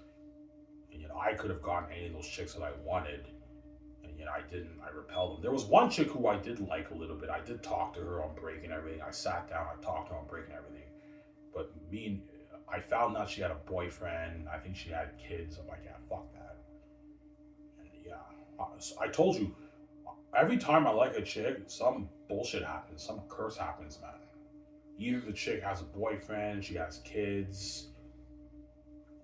And I could have gotten any of those chicks that I wanted, and I didn't. I repelled them. There was one chick who I did like a little bit. I did talk to her on break and everything. I sat down, I talked to her on break and everything. But I found out she had a boyfriend. I think she had kids. I'm like, yeah, fuck that. And I told you, every time I like a chick, some bullshit happens, some curse happens, man. Either the chick has a boyfriend, she has kids,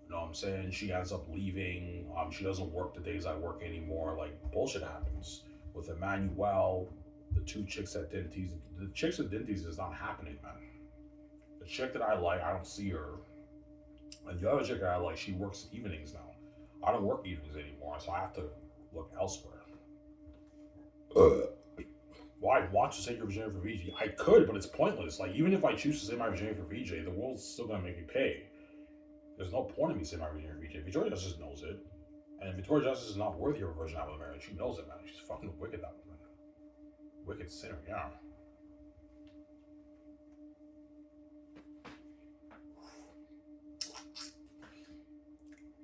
you know what I'm saying? She ends up leaving. She doesn't work the days I work anymore. Like, bullshit happens. With Emmanuel, the two chicks at Dinties, the chicks at Dinties is not happening, man. The chick that I like, I don't see her. And the other chick that I like, she works evenings now. I don't work evenings anymore, so I have to look elsewhere. Why watch to take your virginity for VJ? I could, but it's pointless. Like, even if I choose to say my virginity for VJ, the world's still gonna make me pay. There's no point in me saying my virginity for VJ. Victoria Justice knows it. And if Victoria Justice is not worthy of a virgin out of marriage, she knows it, man. She's fucking wicked, that woman. Wicked sinner, yeah.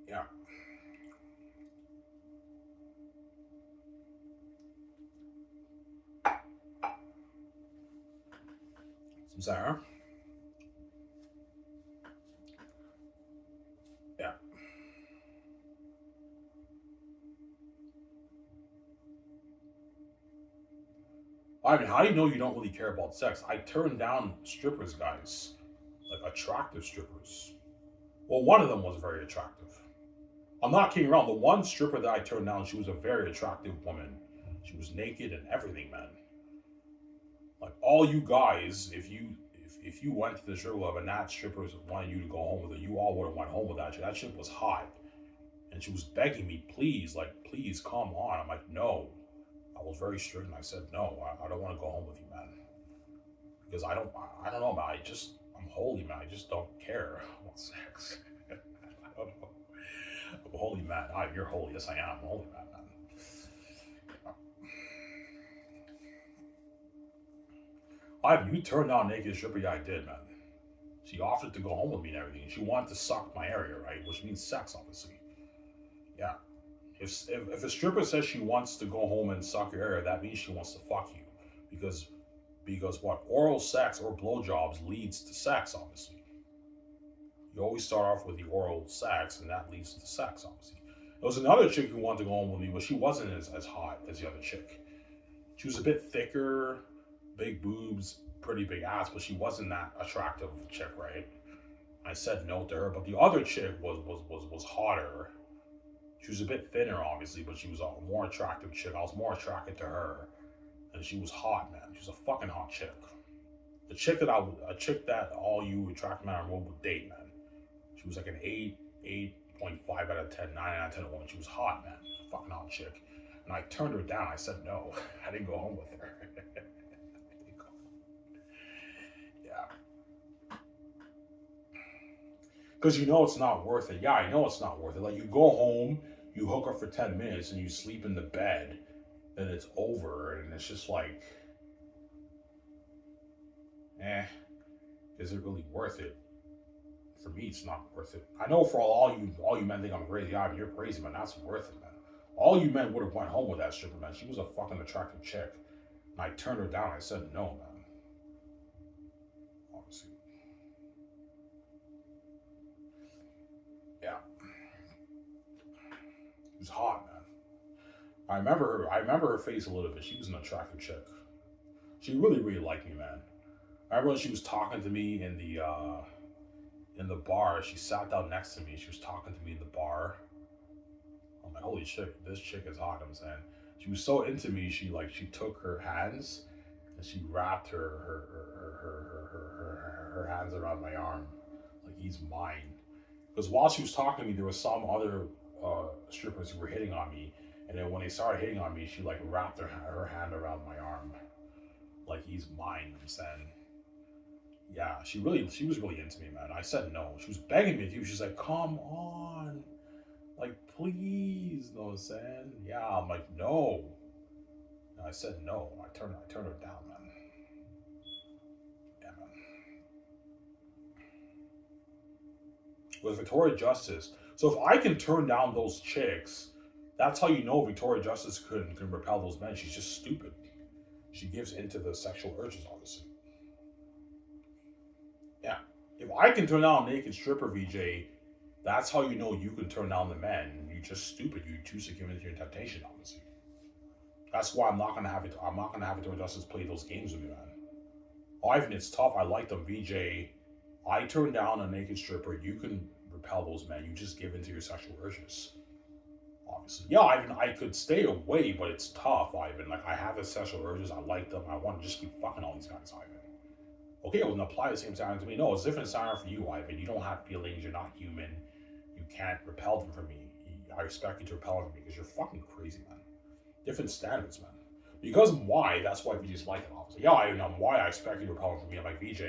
Yeah. Some Sarah. Yeah. I mean, how do you know you don't really care about sex? I turn down strippers, guys. Like, attractive strippers. Well, one of them was very attractive. I'm not kidding around. The one stripper that I turned down, she was a very attractive woman. She was naked and everything, man. Like, all you guys, if you went to the strip club and that stripper wanted you to go home with her, you all would have went home with that chick. That chick was hot, and she was begging me, please, like, please come on. I'm like, no. I was very strict and I said no. I don't want to go home with you, man, because I don't know, man. I'm holy, man. I just don't care about sex. I don't know. I'm a holy man. You're holy. Yes, I am. I'm a holy man, man. You turned down naked stripper? Yeah, I did, man. She offered to go home with me and everything. She wanted to suck my area, right? Which means sex, obviously. Yeah. If a stripper says she wants to go home and suck your area, that means she wants to fuck you, because what, oral sex or blowjobs leads to sex, obviously. You always start off with the oral sex, and that leads to sex, obviously. There was another chick who wanted to go home with me, but she wasn't as hot as the other chick. She was a bit thicker, big boobs, pretty big ass, but she wasn't that attractive chick, right? I said no to her, but the other chick was hotter. She was a bit thinner, obviously, but she was a more attractive chick. I was more attracted to her, and she was hot, man. She was a fucking hot chick. A chick that all you attractive men would date, man. She was like an 8.5 out of 10, 9 out of 10 woman. She was hot, man. A fucking hot chick. And I turned her down. I said no. I didn't go home with her. Yeah. Because it's not worth it. Yeah, I know it's not worth it. Like, you go home, you hook up for 10 minutes, and you sleep in the bed, then it's over, and it's just like, is it really worth it? For me, it's not worth it. I know for all you men think I'm crazy. Yeah, you're crazy, man. That's worth it, man. All you men would have went home with that stripper, man. She was a fucking attractive chick. And I turned her down. I said no, man. Obviously. Yeah. She was hot, man. I remember her face a little bit. She was an attractive chick. She really, really liked me, man. I remember when she was talking to me in the bar. She sat down next to me. She was talking to me in the bar. I'm like, holy shit, this chick is hot. I'm saying, she was so into me. She took her hands and she wrapped her hands around my arm, like he's mine. Because while she was talking to me, there was some other strippers who were hitting on me, and then when they started hitting on me, she like wrapped her hand around my arm, like he's mine. I'm saying. Yeah, she was really into me, man. I said no. She was begging me to. She's like, come on. Like, please. You know what I'm saying? Yeah, I'm like, no. And I said no. I turned her down, man. Yeah, man. with Victoria Justice. So if I can turn down those chicks, that's how you know Victoria Justice can repel those men. She's just stupid. She gives into the sexual urges, obviously. Yeah. If I can turn down a naked stripper, VJ, that's how you know you can turn down the men. You're just stupid. You choose to give into your temptation, obviously. That's why I'm not gonna have it. I'm not gonna have Victoria Justice play those games with me, man. Ivan, it's tough. I like them, VJ. I turn down a naked stripper. You can repel those men. You just give into your sexual urges. Obviously. Yeah, Ivan, I could stay away, but it's tough, Ivan. Like, I have the sexual urges. I like them. I want to just keep fucking all these guys, Ivan. Okay, well, then apply the same standard to me. No, it's a different standard for you, Ivan. You don't have feelings. You're not human. You can't repel them from me. I expect you to repel them from me because you're fucking crazy, man. Different standards, man. Because why? That's why VJ's like it, obviously. Yeah, I know why I expect you to repel them from me. I'm like, VJ,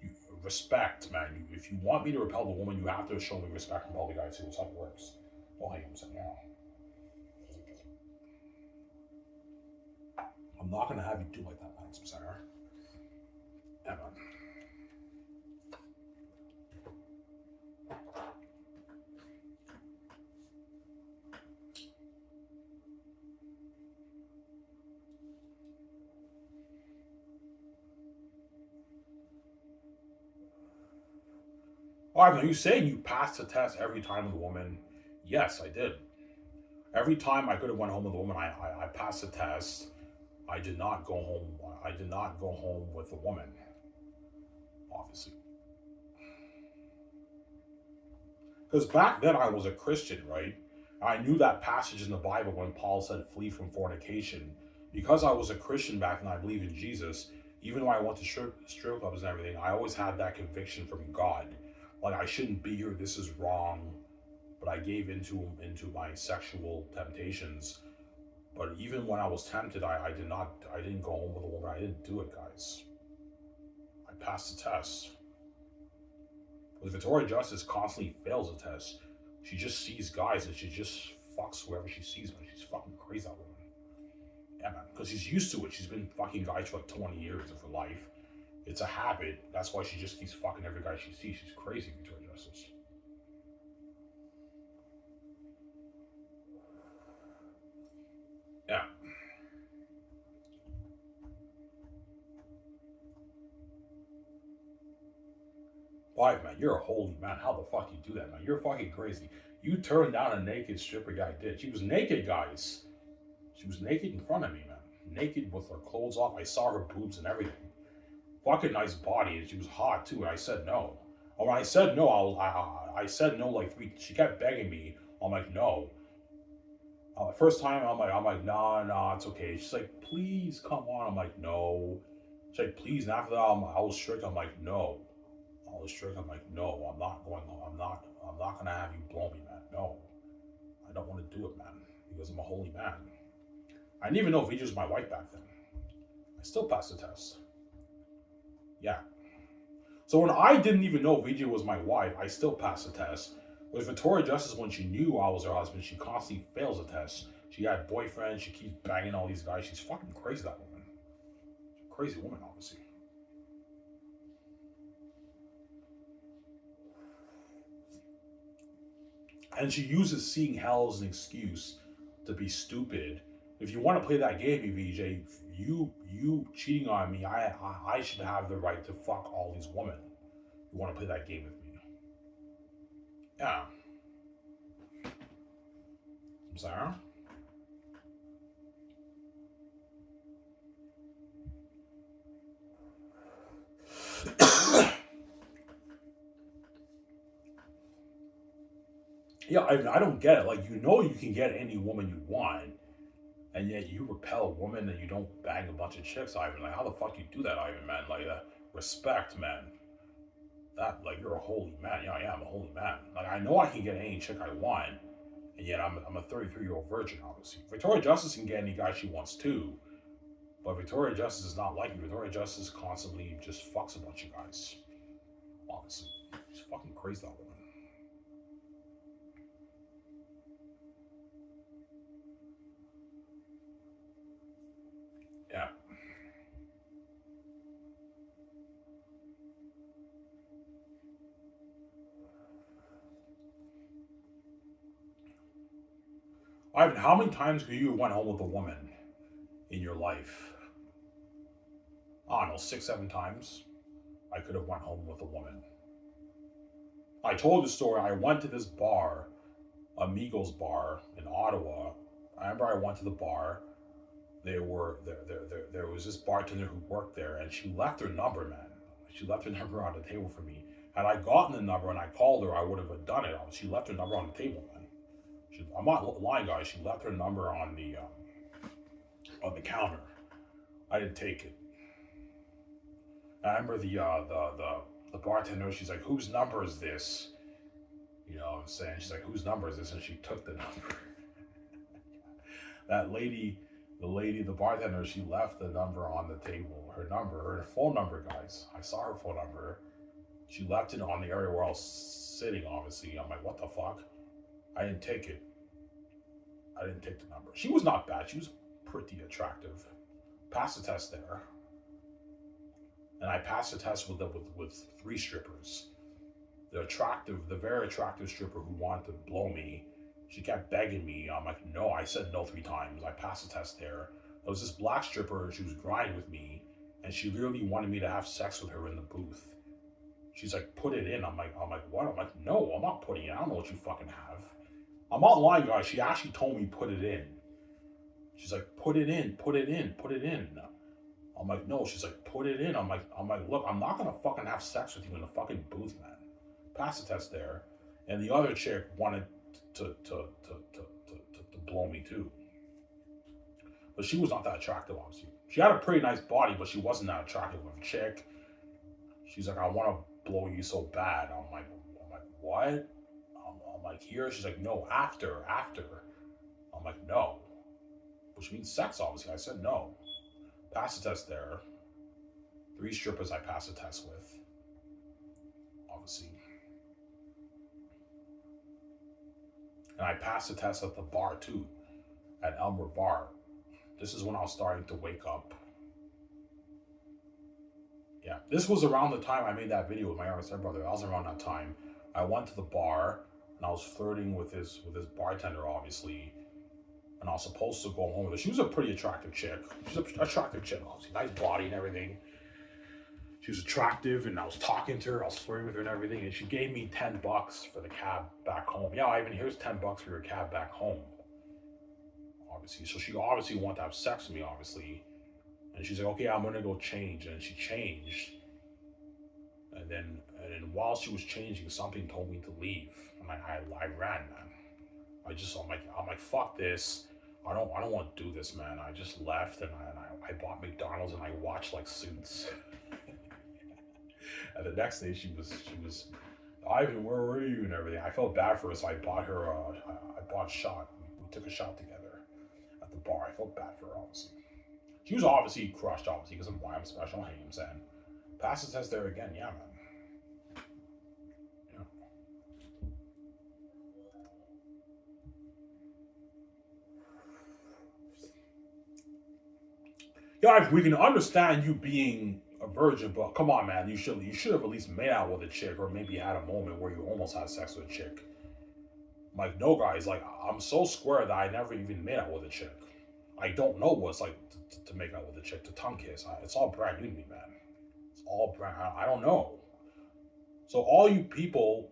you respect, man. If you want me to repel the woman, you have to show me respect from all the guys too. That's how it works. Well, hey, I'm saying, yeah. I'm not gonna have you do like that, man. I'm sorry. Yeah, man. Oh, are you saying you passed the test every time with a woman? Yes, I did. Every time I could have went home with a woman, I passed the test. I did not go home. I did not go home with a woman. Obviously, because back then I was a Christian, right? I knew that passage in the Bible when Paul said, "Flee from fornication." Because I was a Christian back then, I believe in Jesus. Even though I went to strip clubs and everything, I always had that conviction from God. Like, I shouldn't be here. This is wrong. But I gave into my sexual temptations. But even when I was tempted, I didn't go home with a woman. I didn't do it, guys. I passed the test. But Victoria Justice constantly fails the test. She just sees guys and she just fucks whoever she sees, man. She's fucking crazy, that woman. Yeah, man. Because she's used to it. She's been fucking guys for like 20 years of her life. It's a habit. That's why she just keeps fucking every guy she sees. She's crazy, Victoria Justice. Yeah. Why, man? You're a holy man. How the fuck you do that, man? You're fucking crazy. You turned down a naked stripper guy did. She was naked, guys. She was naked in front of me, man. Naked with her clothes off. I saw her boobs and everything. Fucking nice body, and she was hot too. And I said no. And when I said no, I said no like three. She kept begging me. I'm like, no. First time, I'm like, nah, it's okay. She's like, please, come on. I'm like, no. She's like, please. And after that, I was strict. I'm like, no. I was strict. I'm like, no, I'm not going home. I'm not gonna have you blow me, man. No, I don't want to do it, man, because I'm a holy man. I didn't even know Vija was my wife back then. I still passed the test. Yeah. So when I didn't even know Vija was my wife, I still passed the test. With Victoria Justice, when she knew I was her husband, she constantly fails the test. She had boyfriends. She keeps banging all these guys. She's fucking crazy, that woman. She's a crazy woman, obviously. And she uses seeing hell as an excuse to be stupid. If you want to play that game, VJ, you cheating on me, I should have the right to fuck all these women. You want to play that game with me? Yeah. I'm sorry. Yeah, I don't get it. Like, you know, you can get any woman you want, and yet you repel a woman and you don't bang a bunch of chicks, Ivan. Like, how the fuck do you do that, Ivan, man? Like, respect, man. That, like, you're a holy man. Yeah, I am a holy man. Like, I know I can get any chick I want, and yet I'm a 33-year-old virgin, obviously. Victoria Justice can get any guy she wants too, but Victoria Justice is not like me. Victoria Justice constantly just fucks a bunch of guys. Obviously. She's fucking crazy, that woman. Yeah. Ivan, how many times have you went home with a woman in your life? I don't know, 6, 7 times. I could have went home with a woman. I told the story. I went to this bar, Amigos Bar in Ottawa. I remember I went to the bar. There was this bartender who worked there, and she left her number, man. She left her number on the table for me. Had I gotten the number and I called her, I would have done it. She left her number on the table, man. I'm not lying, guys. She left her number on the counter. I didn't take it. I remember the bartender. She's like, "Whose number is this?" You know what I'm saying? She's like, "Whose number is this?" And she took the number. That lady, the bartender, she left the number on the table. Her phone number, guys. I saw her phone number. She left it on the area where I was sitting, obviously. I'm like, what the fuck? I didn't take it. I didn't take the number. She was not bad. She was pretty attractive. Passed the test there. And I passed the test with 3 strippers. The very attractive stripper who wanted to blow me, she kept begging me. I'm like, no. I said no 3 times. I passed the test there. There was this black stripper. She was grinding with me, and she literally wanted me to have sex with her in the booth. She's like, put it in. I'm like, what? I'm like, no, I'm not putting it. I don't know what you fucking have. I'm not lying, guys. She actually told me put it in. She's like, put it in. I'm like, no. She's like, put it in. I'm like, look, I'm not gonna fucking have sex with you in the fucking booth, man. Pass the test there. And the other chick wanted to blow me too. But she was not that attractive, obviously. She had a pretty nice body, but she wasn't that attractive of a chick. She's like, I want to blow you so bad. I'm like, what? I'm like, here? She's like, no, after. I'm like, no. Which means sex, obviously. I said no. Passed the test there. 3 strippers I passed the test with. Obviously. And I passed the test at the bar too. At Elmer Bar. This is when I was starting to wake up. Yeah, this was around the time I made that video with my younger stepbrother. That was around that time. I went to the bar and I was flirting with his bartender, obviously. And I was supposed to go home with her. She was a pretty attractive chick. She's an attractive chick, obviously. Nice body and everything. She was attractive, and I was talking to her. I was flirting with her and everything. And she gave me $10 for the cab back home. Yeah, Ivan, here's $10 for your cab back home. Obviously. So she obviously wanted to have sex with me, obviously. And she's like, okay, I'm going to go change. And she changed. And then while she was changing, something told me to leave. And I ran, man. I'm like, fuck this. I don't want to do this, man. I just left and I bought McDonald's and I watched like Suits. And the next day she was, Ivan, where were you and everything. I felt bad for her, so I bought her. I bought a shot. We took a shot together at the bar. I felt bad for her, obviously. She was obviously crushed, obviously, because of why I'm special. Hey, I'm saying, pass the test there again, yeah, man. Yeah, we can understand you being a virgin, but come on, man, you should have at least made out with a chick, or maybe had a moment where you almost had sex with a chick. Like, no, guys, like, I'm so square that I never even made out with a chick. I don't know what it's like to make out with a chick, to tongue kiss. It's all brand new to me, man. It's all brand. I don't know. So all you people,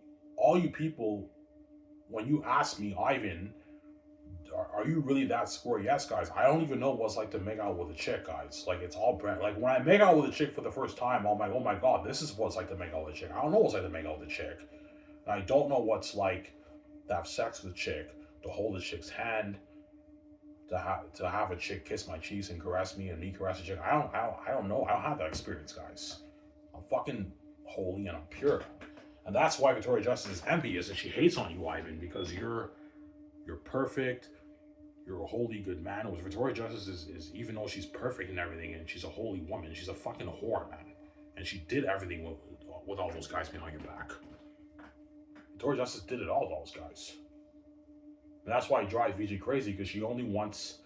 when you ask me, Ivan, are you really that square? Yes, guys. I don't even know what it's like to make out with a chick, guys. Like, it's all brand. Like, when I make out with a chick for the first time, I'm like, oh my god, this is what it's like to make out with a chick. I don't know what it's like to make out with a chick. And I don't know what's like to have sex with a chick, to hold a chick's hand, to have a chick kiss my cheeks and caress me and me caress a chick. I don't know. I don't have that experience, guys. I'm fucking holy and I'm pure. And that's why Victoria Justice is envious and she hates on you, Ivan, because you're perfect. You're a holy good man. Whereas Victoria Justice is, even though she's perfect and everything, and she's a holy woman, she's a fucking whore, man. And she did everything with all those guys behind your back. Victoria Justice did it all with those guys. And that's why it drives VG crazy, because she only wants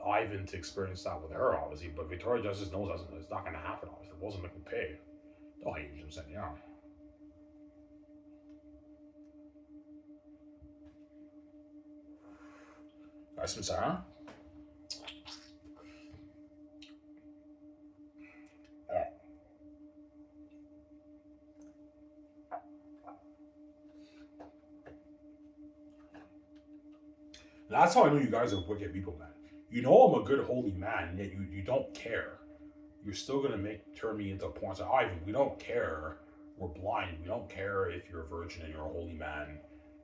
Ivan to experience that with her, obviously. But Victoria Justice knows it's not going to happen, obviously. It wasn't making pay. Don't hate you, I'm saying, yeah. Guys, been saying, huh? That's how I know you guys are wicked people, man. You know I'm a good holy man, and yet you don't care. You're still gonna turn me into a porn star. Ivan, we don't care. We're blind. We don't care if you're a virgin and you're a holy man.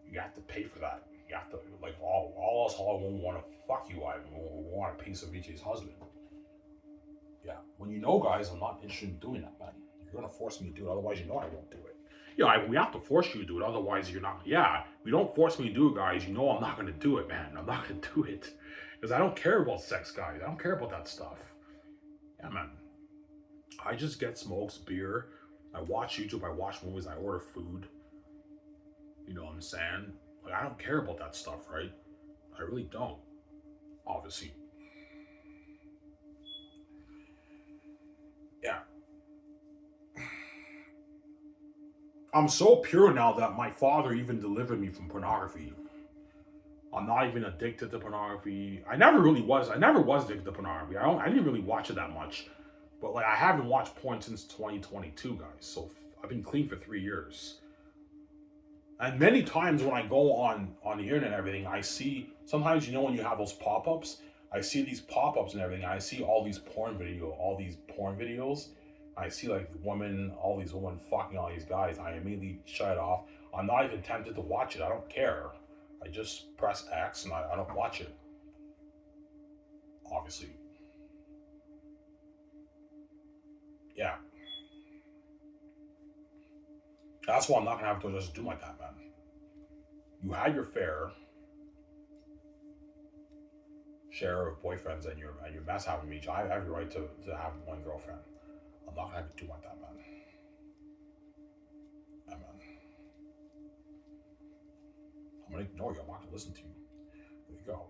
You have to pay for that. You have to like all us all won't want to fuck you, Ivan. We want a piece of VJ's husband. Yeah. When you know, guys, I'm not interested in doing that, man. You're gonna force me to do it, otherwise you know I won't do it. Yeah, we have to force you to do it, otherwise you're not. Yeah, we don't force me to do it, guys. You know I'm not gonna do it, man. I'm not gonna do it because I don't care about sex, guys. I don't care about that stuff. Yeah, man. I just get smokes, beer. I watch YouTube. I watch movies. I order food. You know what I'm saying? Like I don't care about that stuff, right? I really don't. Obviously. Yeah. I'm so pure now that my father even delivered me from pornography. I'm not even addicted to pornography. I never really was. I never was addicted to pornography. I didn't really watch it that much. But like I haven't watched porn since 2022, guys. So I've been clean for 3 years. And many times when I go on the internet and everything, I see sometimes when you have those pop-ups, I see these pop-ups and everything. I see all these porn videos. I see like all these women fucking all these guys. I immediately shut it off. I'm not even tempted to watch it. I don't care. I just press X and I don't watch it. Obviously. Yeah. That's why I'm not gonna have to just do like that, man. You had your fair share of boyfriends and your mess having me. I have the right to have one girlfriend. I'm not gonna have to do like that, man. Yeah, man. I'm gonna ignore you. I'm not gonna listen to you. There you go.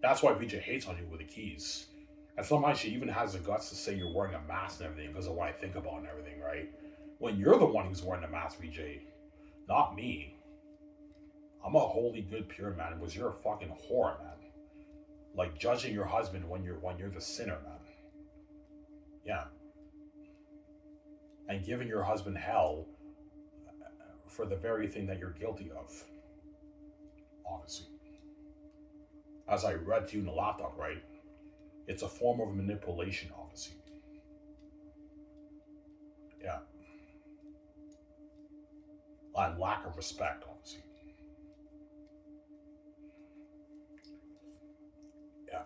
That's why VJ hates on you with the keys. And sometimes she even has the guts to say you're wearing a mask and everything because of what I think about and everything, right? When you're the one who's wearing the mask, VJ, not me. I'm a holy, good, pure man. Because you're a fucking whore, man. Like judging your husband when you're the sinner, man. Yeah. And giving your husband hell for the very thing that you're guilty of. Obviously. As I read to you in the laptop, right? It's a form of manipulation, obviously. Yeah. And lack of respect, obviously. Yeah.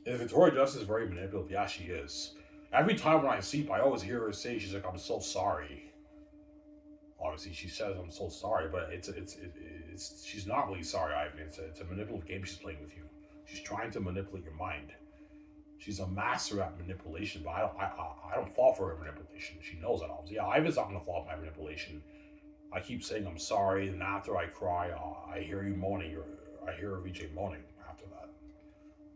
If Victoria Justice is very manipulative, yeah, she is. Every time when I sleep, I always hear her say, "She's like, I'm so sorry." Obviously, she says, "I'm so sorry," but it's she's not really sorry, Ivan. It's a manipulative game she's playing with you. She's trying to manipulate your mind. She's a master at manipulation, but I don't fall for her manipulation. She knows that, obviously. Yeah, Ivan's not gonna fall for my manipulation. I keep saying I'm sorry, and after I cry, I hear you moaning, or I hear VJ moaning after that.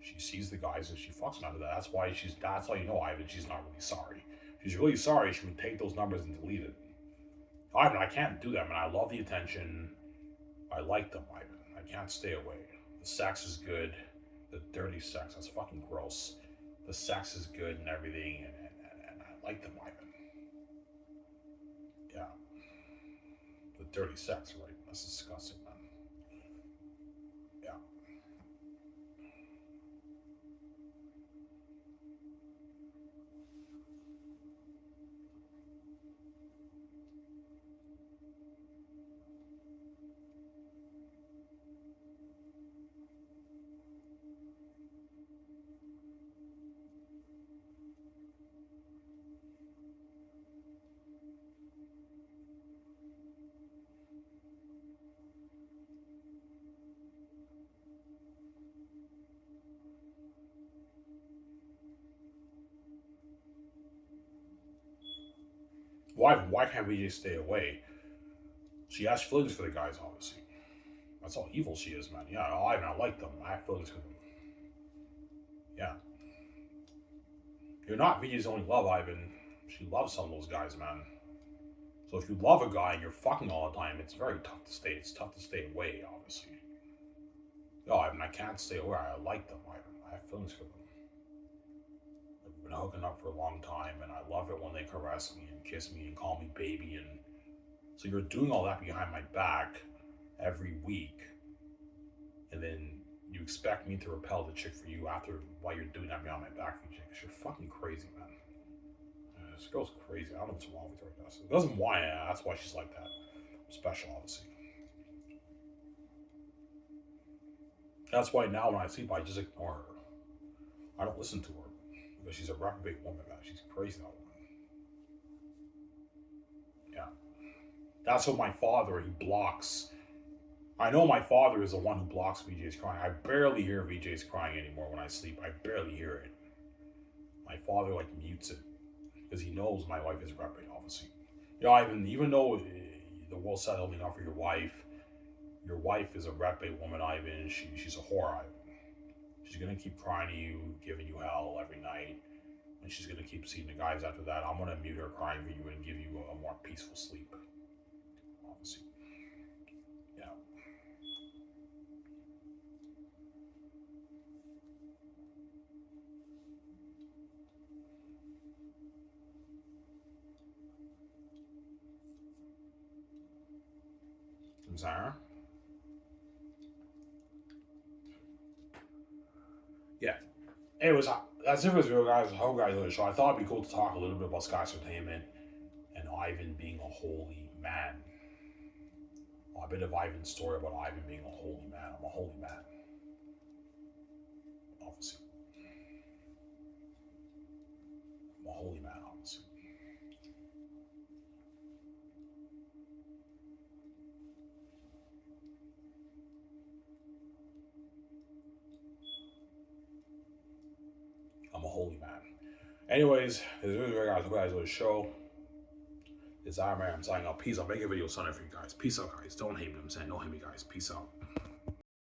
She sees the guys and she fucks them out of that. That's how you know, Ivan, she's not really sorry. If she's really sorry, she would take those numbers and delete it. Ivan, I can't do that, man. I love the attention. I like them, Ivan. I can't stay away. The sex is good. The dirty sex, that's fucking gross. The sex is good and everything, and I like them, Ivan. Yeah. The dirty sex, right? That's disgusting, man. Yeah. Why can't we just stay away? She has feelings for the guys, obviously. That's how evil she is, man. Yeah, I like them. I have feelings for them. Yeah. You're not VJ's only love, Ivan. She loves some of those guys, man. So if you love a guy and you're fucking all the time, it's very tough to stay. It's tough to stay away, obviously. No, Ivan, I can't stay away. I like them, Ivan. I have feelings for them. I've been hooking up for a long time, and I love it when they caress me and kiss me and call me baby. And so you're doing all that behind my back every week, and then you expect me to repel the chick for you after while you're doing that behind my back for you, because you're fucking crazy, man. This girl's crazy. I don't know what's wrong with her, I guess. It doesn't why. That's why she's like that. Special, obviously. That's why now when I sleep, I just ignore her. I don't listen to her because she's a reprobate woman, man. She's crazy, that woman. Yeah. That's what my father, he blocks. I know my father is the one who blocks VJ's crying. I barely hear VJ's crying anymore when I sleep. I barely hear it. My father like mutes it because he knows my wife is reprobate, obviously. You know, even though the world said only not for your wife is a reprobate woman, Ivan. She's a whore, Ivan. She's gonna keep crying to you, giving you hell every night, and she's gonna keep seeing the guys after that. I'm gonna mute her crying for you and give you a more peaceful sleep. Obviously. Yeah. Zara? Yeah. Anyways, that's it for this video, guys. I hope you guys enjoyed the show. I thought it'd be cool to talk a little bit about Sky's Entertainment and Ivan being a holy man. A bit of Ivan's story about Ivan being a holy man. I'm a holy man. Obviously. I'm a holy man, obviously. I'm a holy man. Anyways, this is video, guys. I hope you guys enjoyed the show. It's Iron Man. I'm signing out. Peace. I'll make a video Sunday for you guys. Peace out, guys. Don't hate me. I'm saying don't hate me, guys. Peace out.